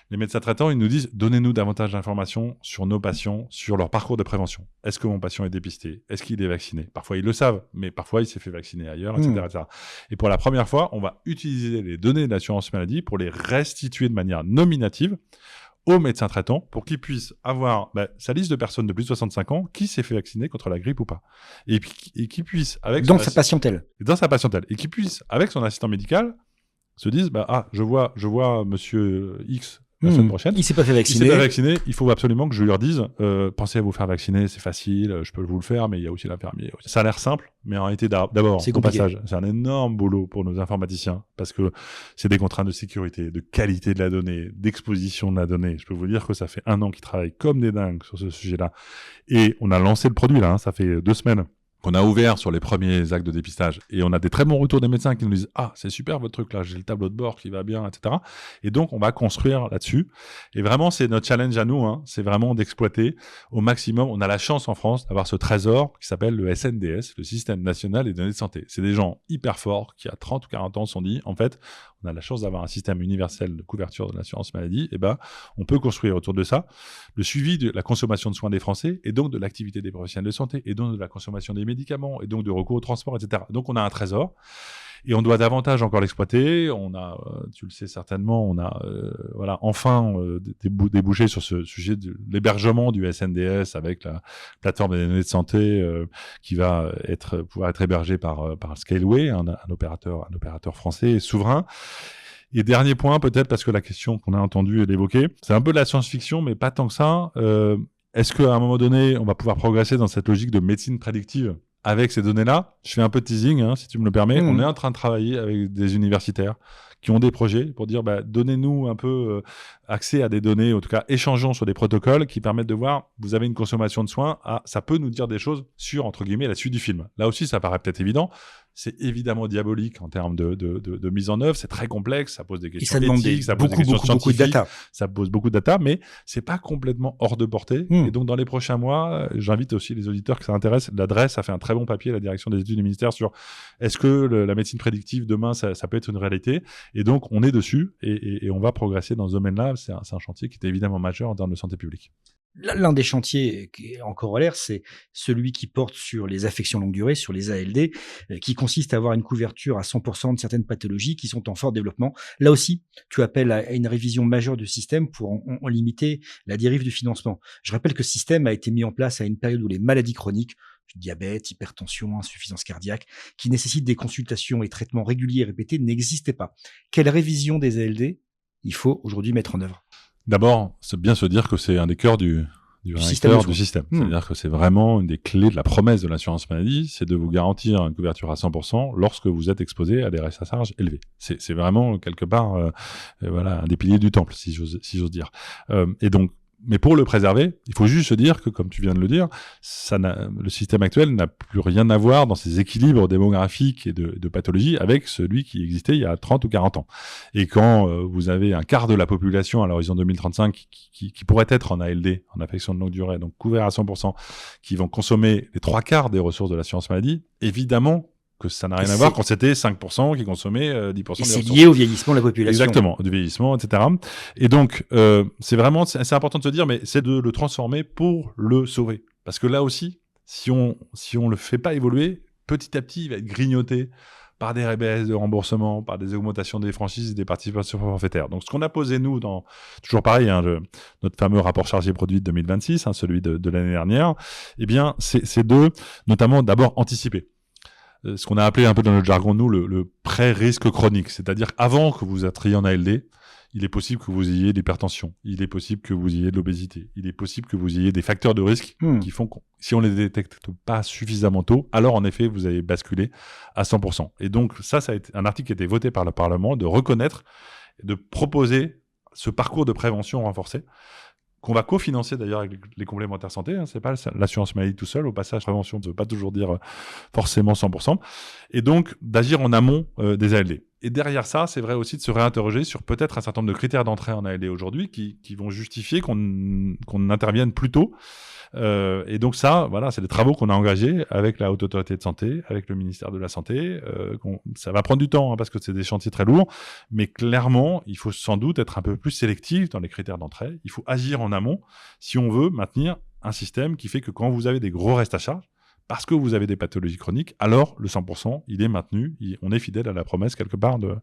Les médecins traitants, ils nous disent « Donnez-nous davantage d'informations sur nos patients, sur leur parcours de prévention. Est-ce que mon patient est dépisté? Est-ce qu'il est vacciné ?» Parfois, ils le savent, mais parfois, il s'est fait vacciner ailleurs, etc., etc. Et pour la première fois, on va utiliser les données de l'assurance maladie pour les restituer de manière nominative aux médecins traitants pour qu'ils puissent avoir sa liste de personnes de plus de 65 ans qui s'est fait vacciner contre la grippe ou pas. Et qui puisse, avec Dans sa patientèle. Dans sa patientèle. Et qui puisse, avec son assistant médical, se disent je vois monsieur X la semaine prochaine. Il s'est pas fait vacciner. Il s'est pas vacciné. Il faut absolument que je leur dise pensez à vous faire vacciner, c'est facile, je peux vous le faire, mais il y a aussi l'infirmier. Ça a l'air simple, mais en réalité, d'abord, C'est au compliqué. passage, c'est un énorme boulot pour nos informaticiens parce que c'est des contraintes de sécurité, de qualité de la donnée, d'exposition de la donnée. Je peux vous dire que ça fait 1 an qu'ils travaillent comme des dingues sur ce sujet-là. Et on a lancé le produit là, ça fait 2 semaines. Qu'on a ouvert sur les premiers actes de dépistage. Et on a des très bons retours des médecins qui nous disent « Ah, c'est super votre truc là, j'ai le tableau de bord qui va bien, etc. » Et donc, on va construire là-dessus. Et vraiment, c'est notre challenge à nous, c'est vraiment d'exploiter au maximum. On a la chance en France d'avoir ce trésor qui s'appelle le SNDS, le Système National des Données de Santé. C'est des gens hyper forts qui, à 30 ou 40 ans, se sont dit « En fait, on a la chance d'avoir un système universel de couverture de l'assurance maladie. Et on peut construire autour de ça le suivi de la consommation de soins des Français et donc de l'activité des professionnels de santé et donc de la consommation des médicaments et donc de recours au transport, etc. Donc, on a un trésor et on doit davantage encore l'exploiter. On a, tu le sais certainement, on a enfin débouché sur ce sujet de l'hébergement du SNDS avec la plateforme des données de santé qui va pouvoir être hébergée par Scaleway, un opérateur français souverain. Et dernier point, peut-être, parce que la question qu'on a entendue et l'évoquer, c'est un peu de la science-fiction, mais pas tant que ça. Est-ce qu'à un moment donné, on va pouvoir progresser dans cette logique de médecine prédictive avec ces données-là? Je fais un peu de teasing, si tu me le permets. On est en train de travailler avec des universitaires qui ont des projets pour dire donnez-nous un peu accès à des données, en tout cas échangeons sur des protocoles qui permettent de voir, vous avez une consommation de soins, ça peut nous dire des choses sur, entre guillemets, la suite du film. Là aussi, ça paraît peut-être évident. C'est évidemment diabolique en termes de mise en œuvre, c'est très complexe, ça pose des questions éthiques, ça pose des questions scientifiques, beaucoup de data. ça pose beaucoup de data, mais c'est pas complètement hors de portée. Et donc, dans les prochains mois, j'invite aussi les auditeurs qui s'intéressent. L'adresse a fait un très bon papier, la direction des études du ministère, sur est-ce que la médecine prédictive demain, ça peut être une réalité. Et donc, on est dessus et on va progresser dans ce domaine-là. C'est un chantier qui est évidemment majeur en termes de santé publique. L'un des chantiers qui est en corollaire, c'est celui qui porte sur les affections longue durée, sur les ALD, qui consiste à avoir une couverture à 100% de certaines pathologies qui sont en fort développement. Là aussi, tu appelles à une révision majeure du système pour en limiter la dérive du financement. Je rappelle que ce système a été mis en place à une période où les maladies chroniques, diabète, hypertension, insuffisance cardiaque, qui nécessitent des consultations et traitements réguliers et répétés, n'existaient pas. Quelle révision des ALD il faut aujourd'hui mettre en œuvre? D'abord, c'est bien se dire que c'est un des cœurs du réacteur du système. C'est-à-dire que c'est vraiment une des clés de la promesse de l'assurance maladie, c'est de vous garantir une couverture à 100% lorsque vous êtes exposé à des restes à charge élevés. C'est vraiment quelque part un des piliers du temple, si j'ose dire. Et donc, mais pour le préserver, il faut juste se dire que, comme tu viens de le dire, le système actuel n'a plus rien à voir dans ses équilibres démographiques et de pathologie avec celui qui existait il y a 30 ou 40 ans. Et quand vous avez un quart de la population à l'horizon 2035 qui pourrait être en ALD, en affection de longue durée, donc couvert à 100%, qui vont consommer les 3/4 des ressources de l'assurance maladie, évidemment que ça n'a rien à voir quand c'était 5% qui consommaient 10% des ressources. C'est lié au vieillissement de la population. Exactement, du vieillissement, etc. Et donc, c'est important de se dire, mais c'est de le transformer pour le sauver. Parce que là aussi, si on le fait pas évoluer, petit à petit, il va être grignoté par des rebaisses de remboursement, par des augmentations des franchises et des participations forfaitaires. Donc, ce qu'on a posé, nous, toujours pareil, notre fameux rapport chargé produit de 2026, celui de l'année dernière, eh bien, c'est de, notamment, d'abord anticiper. ce qu'on a appelé un peu dans notre jargon, nous, le pré-risque chronique. C'est-à-dire avant que vous entriez en ALD, il est possible que vous ayez de l'hypertension, il est possible que vous ayez de l'obésité, il est possible que vous ayez des facteurs de risque qui font que si on les détecte pas suffisamment tôt, alors en effet, vous avez basculé à 100%. Et donc ça a été un article qui a été voté par le Parlement de reconnaître, de proposer ce parcours de prévention renforcé, qu'on va cofinancer d'ailleurs avec les complémentaires santé. C'est pas l'assurance maladie tout seul. Au passage, prévention ne veut pas toujours dire forcément 100%. Et donc, d'agir en amont des ALD. Et derrière ça, c'est vrai aussi de se réinterroger sur peut-être un certain nombre de critères d'entrée en ALD aujourd'hui qui vont justifier qu'on intervienne plus tôt. Et donc ça, voilà, c'est des travaux qu'on a engagés avec la Haute Autorité de Santé, avec le ministère de la Santé. Ça va prendre du temps parce que c'est des chantiers très lourds, mais clairement, il faut sans doute être un peu plus sélectif dans les critères d'entrée. Il faut agir en amont si on veut maintenir un système qui fait que quand vous avez des gros restes à charge, parce que vous avez des pathologies chroniques, alors le 100%, il est maintenu. On est fidèle à la promesse quelque part de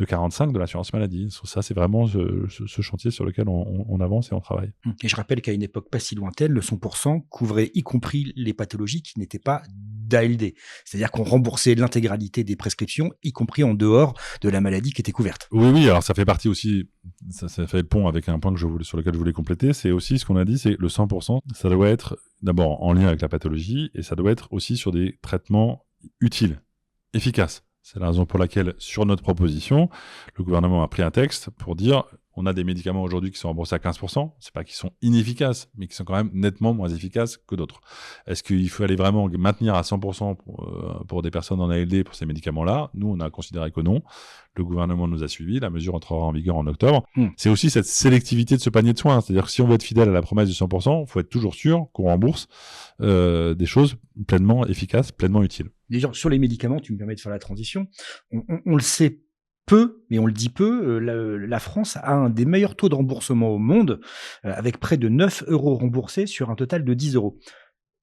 45 de l'assurance maladie. Ça, c'est vraiment ce chantier sur lequel on avance et on travaille. Et je rappelle qu'à une époque pas si lointaine, le 100% couvrait y compris les pathologies qui n'étaient pas d'ALD. C'est-à-dire qu'on remboursait l'intégralité des prescriptions, y compris en dehors de la maladie qui était couverte. Oui, alors ça fait partie aussi, ça fait le pont avec un point sur lequel je voulais compléter, c'est aussi ce qu'on a dit, c'est le 100%, ça doit être d'abord en lien avec la pathologie et ça doit être aussi sur des traitements utiles, efficaces. C'est la raison pour laquelle, sur notre proposition, le gouvernement a pris un texte pour dire on a des médicaments aujourd'hui qui sont remboursés à 15%. C'est pas qu'ils sont inefficaces, mais qui sont quand même nettement moins efficaces que d'autres. Est-ce qu'il faut aller vraiment maintenir à 100% pour des personnes en ALD pour ces médicaments-là? Nous, on a considéré que non. Le gouvernement nous a suivis. La mesure entrera en vigueur en octobre. C'est aussi cette sélectivité de ce panier de soins. C'est-à-dire que si on veut être fidèle à la promesse du 100%, il faut être toujours sûr qu'on rembourse des choses pleinement efficaces, pleinement utiles. Déjà, sur les médicaments, tu me permets de faire la transition. On le sait peu, mais on le dit peu, la France a un des meilleurs taux de remboursement au monde, avec près de 9 € remboursés sur un total de 10 €.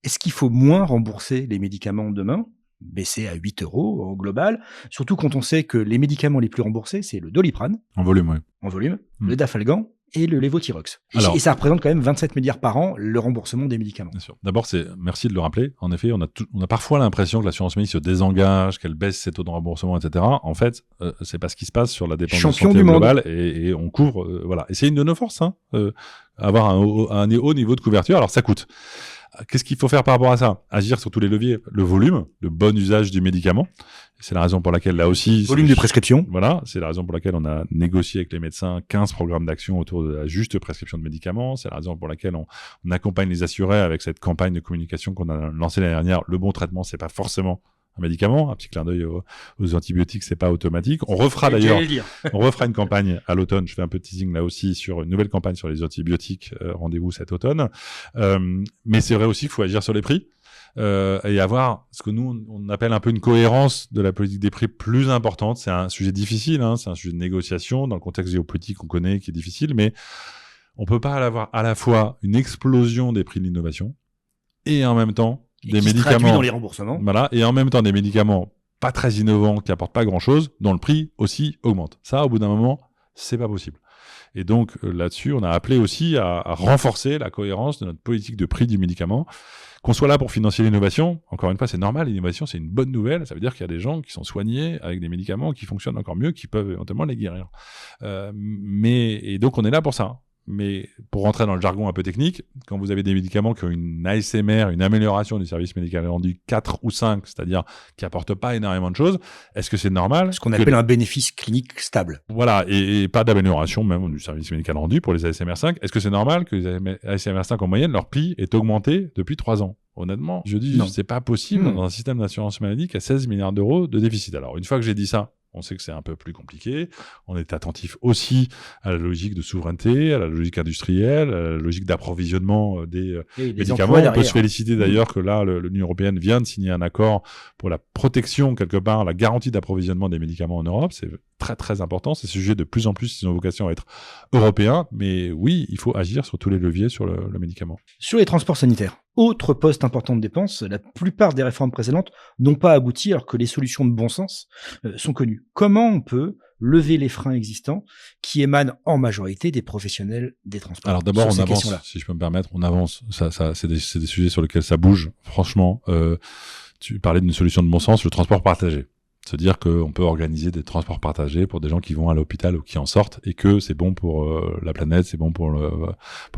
Est-ce qu'il faut moins rembourser les médicaments demain, baisser à 8 € au global, surtout quand on sait que les médicaments les plus remboursés, c'est le Doliprane, en volume, le Dafalgan et le Levothyrox. Et ça représente quand même 27 milliards par an, le remboursement des médicaments. Bien sûr. D'abord, merci de le rappeler. En effet, on a parfois l'impression que l'assurance maladie se désengage, qu'elle baisse ses taux de remboursement, etc. En fait, c'est pas ce qui se passe sur la dépense de santé globale et on couvre, voilà. Et c'est une de nos forces, avoir un haut niveau de couverture. Alors, ça coûte. Qu'est-ce qu'il faut faire par rapport à ça? Agir sur tous les leviers. Le volume, le bon usage du médicament. C'est la raison pour laquelle, là aussi... Volume de prescription. Voilà. C'est la raison pour laquelle on a négocié avec les médecins 15 programmes d'action autour de la juste prescription de médicaments. C'est la raison pour laquelle on accompagne les assurés avec cette campagne de communication qu'on a lancée l'année dernière. Le bon traitement, c'est pas forcément un médicament, un petit clin d'œil aux antibiotiques, c'est pas automatique. On refera d'ailleurs, une campagne à l'automne. Je fais un peu de teasing là aussi sur une nouvelle campagne sur les antibiotiques. Rendez-vous cet automne. Mais c'est vrai aussi qu'il faut agir sur les prix et avoir ce que nous on appelle un peu une cohérence de la politique des prix plus importante. C'est un sujet difficile, c'est un sujet de négociation dans le contexte géopolitique qu'on connaît qui est difficile, mais on peut pas avoir à la fois une explosion des prix de l'innovation et en même temps des médicaments dans les remboursements. Voilà, et en même temps des médicaments pas très innovants qui apportent pas grand-chose, dont le prix aussi augmente. Ça, au bout d'un moment, c'est pas possible. Et donc là-dessus, on a appelé aussi à renforcer la cohérence de notre politique de prix du médicament. Qu'on soit là pour financer l'innovation, encore une fois, c'est normal, l'innovation, c'est une bonne nouvelle. Ça veut dire qu'il y a des gens qui sont soignés avec des médicaments qui fonctionnent encore mieux, qui peuvent éventuellement les guérir. Et donc, on est là pour ça. Mais pour rentrer dans le jargon un peu technique, quand vous avez des médicaments qui ont une ASMR, une amélioration du service médical rendu 4 ou 5, c'est-à-dire qui apportent pas énormément de choses, est-ce que c'est normal? Ce qu'on appelle un bénéfice clinique stable. Voilà, et pas d'amélioration même du service médical rendu pour les ASMR 5. Est-ce que c'est normal que les ASMR 5 en moyenne, leur prix est augmenté depuis 3 ans? Honnêtement, je dis, c'est pas possible dans un système d'assurance maladie qui a 16 milliards d'euros de déficit. Alors, une fois que j'ai dit ça, on sait que c'est un peu plus compliqué. On est attentif aussi à la logique de souveraineté, à la logique industrielle, à la logique d'approvisionnement des médicaments. On peut se féliciter d'ailleurs que là, l'Union européenne vient de signer un accord pour la protection, quelque part, la garantie d'approvisionnement des médicaments en Europe. C'est très, très important. Ces sujets, de plus en plus, ils ont vocation à être européens. Mais oui, il faut agir sur tous les leviers sur le médicament. Sur les transports sanitaires, autre poste important de dépenses, la plupart des réformes précédentes n'ont pas abouti alors que les solutions de bon sens sont connues. Comment on peut lever les freins existants qui émanent en majorité des professionnels des transports? Alors d'abord, on avance, si je peux me permettre, on avance. Ça, c'est des sujets sur lesquels ça bouge. Franchement, Tu parlais d'une solution de bon sens, le transport partagé. Se dire qu'on peut organiser des transports partagés pour des gens qui vont à l'hôpital ou qui en sortent, et que c'est bon pour la planète, c'est bon pour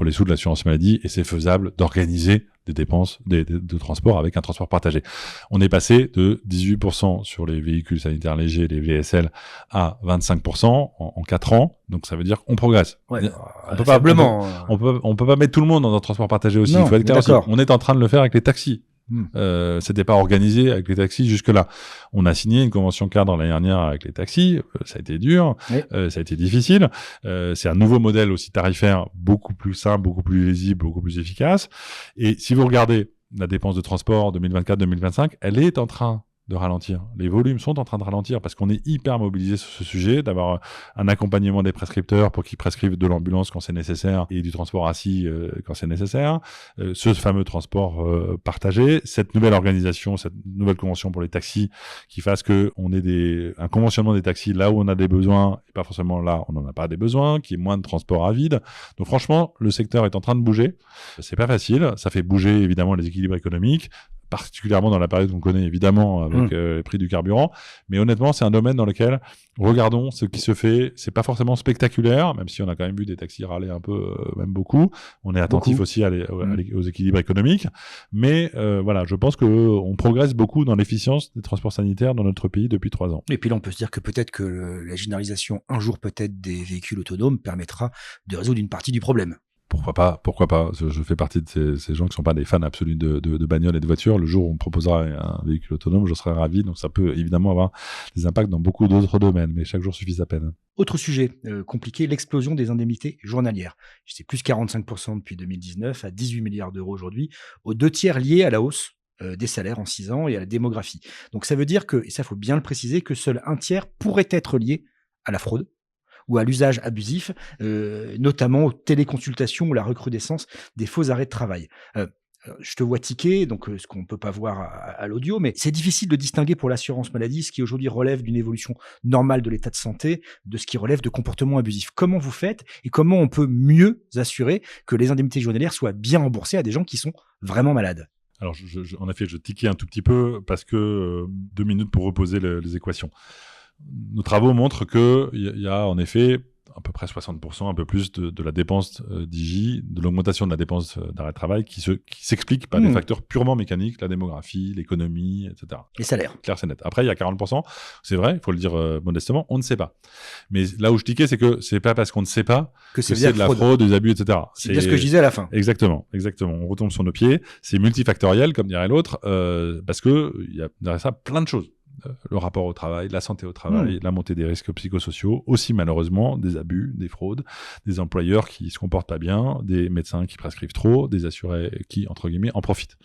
les sous de l'assurance maladie, et c'est faisable d'organiser des dépenses de transport avec un transport partagé. On est passé de 18% sur les véhicules sanitaires légers, les VSL, à 25% en 4 ans. Donc ça veut dire qu'on progresse. Ouais, On peut faiblement. on peut pas mettre tout le monde dans un transport partagé aussi. Non, Il faut être clair aussi. d'accord. On est en train de le faire avec les taxis. C'était pas organisé avec les taxis jusque-là. On a signé une convention cadre l'année dernière avec les taxis. Ça a été dur, Oui. ça a été difficile. C'est un nouveau modèle aussi tarifaire, beaucoup plus simple, beaucoup plus lisible, beaucoup plus efficace. Et si vous regardez la dépense de transport 2024-2025, elle est en train de ralentir. Les volumes sont en train de ralentir parce qu'on est hyper mobilisé sur ce sujet, d'avoir un accompagnement des prescripteurs pour qu'ils prescrivent de l'ambulance quand c'est nécessaire et du transport assis quand c'est nécessaire. Ce fameux transport partagé, cette nouvelle organisation, cette nouvelle convention pour les taxis qui fasse que on ait un conventionnement des taxis là où on a des besoins et pas forcément là où on n'en a pas des besoins, qu'il y ait moins de transport à vide. Donc franchement, le secteur est en train de bouger. C'est pas facile. Ça fait bouger évidemment les équilibres économiques, particulièrement dans la période qu'on connaît évidemment avec les prix du carburant. Mais honnêtement, c'est un domaine dans lequel, regardons ce qui se fait. C'est pas forcément spectaculaire, même si on a quand même vu des taxis râler un peu, même beaucoup. On est attentif aussi aux équilibres économiques. Mais voilà, je pense qu'on progresse beaucoup dans l'efficience des transports sanitaires dans notre pays depuis 3 ans. Et puis là, on peut se dire que peut-être que la généralisation un jour peut-être des véhicules autonomes permettra de résoudre une partie du problème. Pourquoi pas. Je fais partie de ces gens qui sont pas des fans absolus de bagnoles et de voitures. Le jour où on proposera un véhicule autonome, je serai ravi. Donc ça peut évidemment avoir des impacts dans beaucoup d'autres domaines, mais chaque jour suffit sa peine. Autre sujet compliqué, l'explosion des indemnités journalières. C'est plus 45% depuis 2019 à 18 milliards d'euros aujourd'hui, aux 2/3 liés à la hausse des salaires en 6 ans et à la démographie. Donc ça veut dire que, et ça faut bien le préciser, que seul 1/3 pourrait être lié à la fraude ou à l'usage abusif, notamment aux téléconsultations ou la recrudescence des faux arrêts de travail. Je te vois tiquer, donc ce qu'on ne peut pas voir à l'audio, mais c'est difficile de distinguer pour l'assurance maladie ce qui aujourd'hui relève d'une évolution normale de l'état de santé de ce qui relève de comportements abusifs. Comment vous faites et comment on peut mieux assurer que les indemnités journalières soient bien remboursées à des gens qui sont vraiment malades ? Alors, en effet, je tiquais un tout petit peu parce que 2 minutes pour reposer les équations. Nos travaux montrent qu'il y a en effet à peu près 60%, un peu plus de la dépense d'IJ, de l'augmentation de la dépense d'arrêt de travail qui s'explique par des facteurs purement mécaniques, la démographie, l'économie, etc. Les salaires. Clair, c'est net. Après, il y a 40%, c'est vrai, il faut le dire modestement, on ne sait pas. Mais là où je tiquais, c'est que c'est pas parce qu'on ne sait pas que c'est de la fraude, des abus, etc. C'est bien ce que je disais à la fin. Exactement. On retombe sur nos pieds. C'est multifactoriel, comme dirait l'autre, parce que il y a derrière ça plein de choses. Le rapport au travail, la santé au travail, la montée des risques psychosociaux, aussi malheureusement des abus, des fraudes, des employeurs qui se comportent pas bien, des médecins qui prescrivent trop, des assurés qui, entre guillemets, en profitent.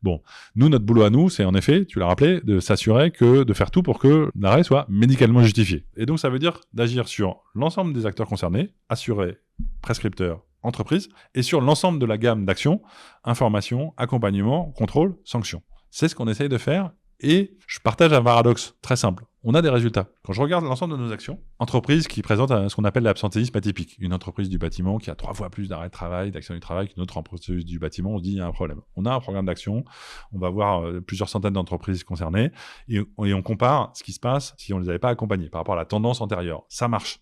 Bon, nous, notre boulot à nous, c'est en effet, tu l'as rappelé, de s'assurer de faire tout pour que l'arrêt soit médicalement justifié. Et donc, ça veut dire d'agir sur l'ensemble des acteurs concernés, assurés, prescripteurs, entreprises, et sur l'ensemble de la gamme d'actions, information, accompagnement, contrôle, sanctions. C'est ce qu'on essaye de faire. Et je partage un paradoxe très simple. On a des résultats. Quand je regarde l'ensemble de nos actions, entreprises qui présentent ce qu'on appelle l'absentéisme atypique, une entreprise du bâtiment qui a 3 fois plus d'arrêts de travail, d'accidents du travail qu'une autre entreprise du bâtiment, on se dit il y a un problème. On a un programme d'action, on va voir plusieurs centaines d'entreprises concernées et on compare ce qui se passe si on ne les avait pas accompagnées par rapport à la tendance antérieure. Ça marche,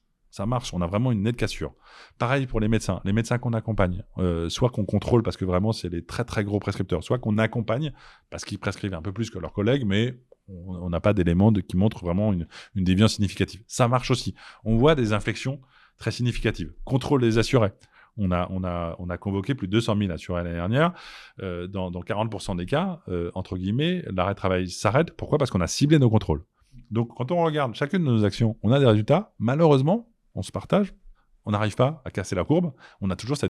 on a vraiment une nette cassure. Pareil pour les médecins qu'on accompagne, soit qu'on contrôle parce que vraiment c'est les très très gros prescripteurs, soit qu'on accompagne parce qu'ils prescrivent un peu plus que leurs collègues, mais on n'a pas d'éléments qui montrent vraiment une déviance significative. Ça marche aussi. On voit des inflexions très significatives. Contrôle des assurés. On a convoqué plus de 200 000 assurés l'année dernière. Dans 40% des cas, entre guillemets, l'arrêt de travail s'arrête. Pourquoi ? Parce qu'on a ciblé nos contrôles. Donc quand on regarde chacune de nos actions, on a des résultats. Malheureusement, on se partage, on n'arrive pas à casser la courbe, on a toujours cette